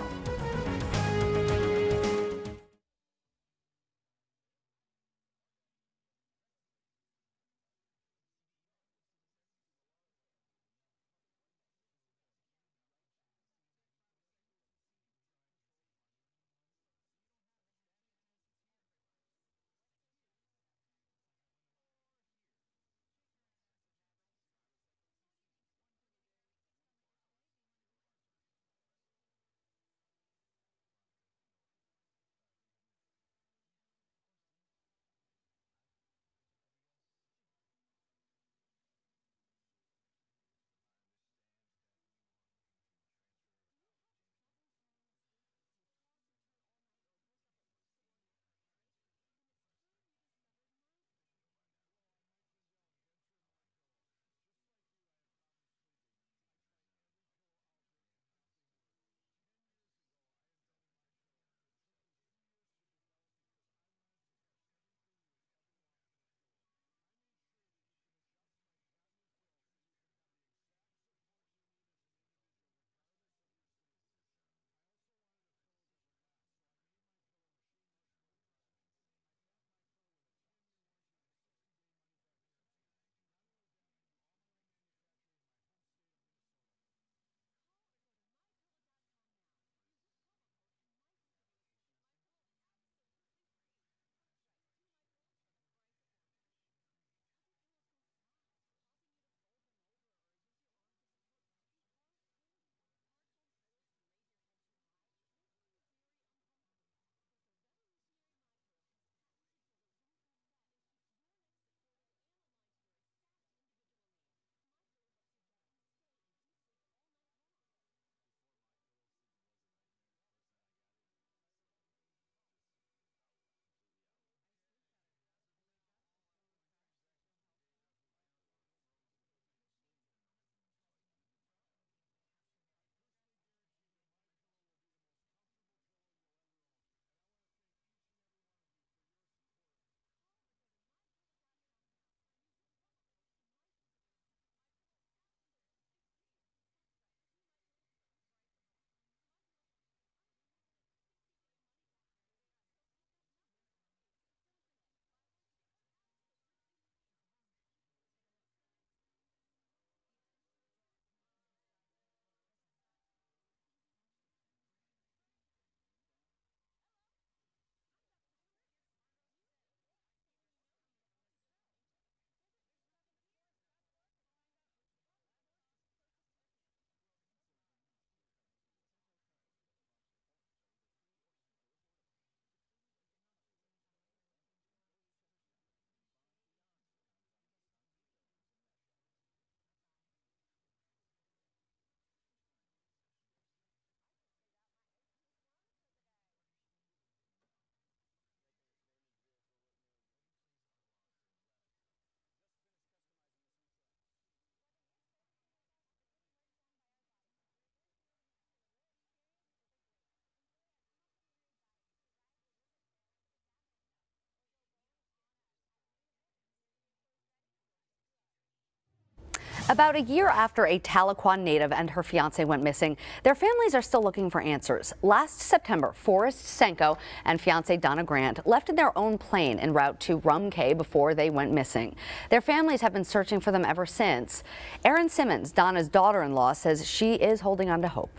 About a year after a Tahlequah native and her fiance went missing, their families are still looking for answers. Last September, Forrest Senko and fiance Donna Grant left in their own plane en route to Rum Cay before they went missing. Their families have been searching for them ever since. Erin Simmons, Donna's daughter-in-law, says she is holding on to hope.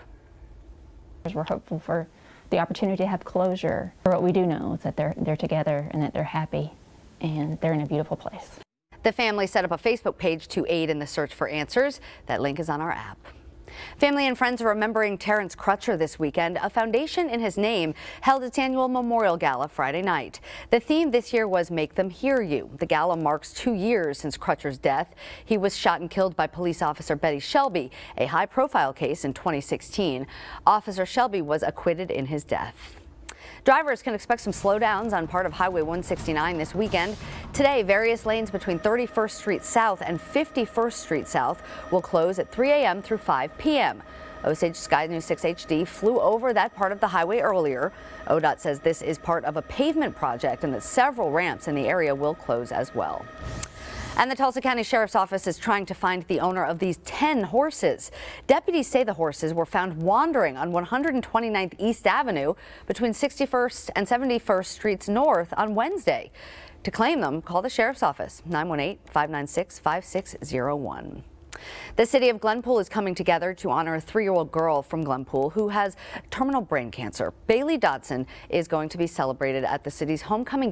We're hopeful for the opportunity to have closure. What we do know is that they're together and that they're happy and they're in a beautiful place. The family set up a Facebook page to aid in the search for answers. That link is on our app. Family and friends are remembering Terrence Crutcher this weekend. A foundation in his name held its annual memorial gala Friday night. The theme this year was Make Them Hear You. The gala marks 2 years since Crutcher's death. He was shot and killed by police officer Betty Shelby, a high-profile case in 2016. Officer Shelby was acquitted in his death. Drivers can expect some slowdowns on part of Highway 169 this weekend. Today, various lanes between 31st Street South and 51st Street South will close at 3 a.m. through 5 p.m. Osage Sky News 6 HD flew over that part of the highway earlier. ODOT says this is part of a pavement project and that several ramps in the area will close as well. And the Tulsa County Sheriff's Office is trying to find the owner of these 10 horses. Deputies say the horses were found wandering on 129th East Avenue between 61st and 71st Streets North on Wednesday. To claim them, call the Sheriff's Office, 918-596-5601. The city of Glenpool is coming together to honor a 3-year-old girl from Glenpool who has terminal brain cancer. Bailey Dodson is going to be celebrated at the city's homecoming game.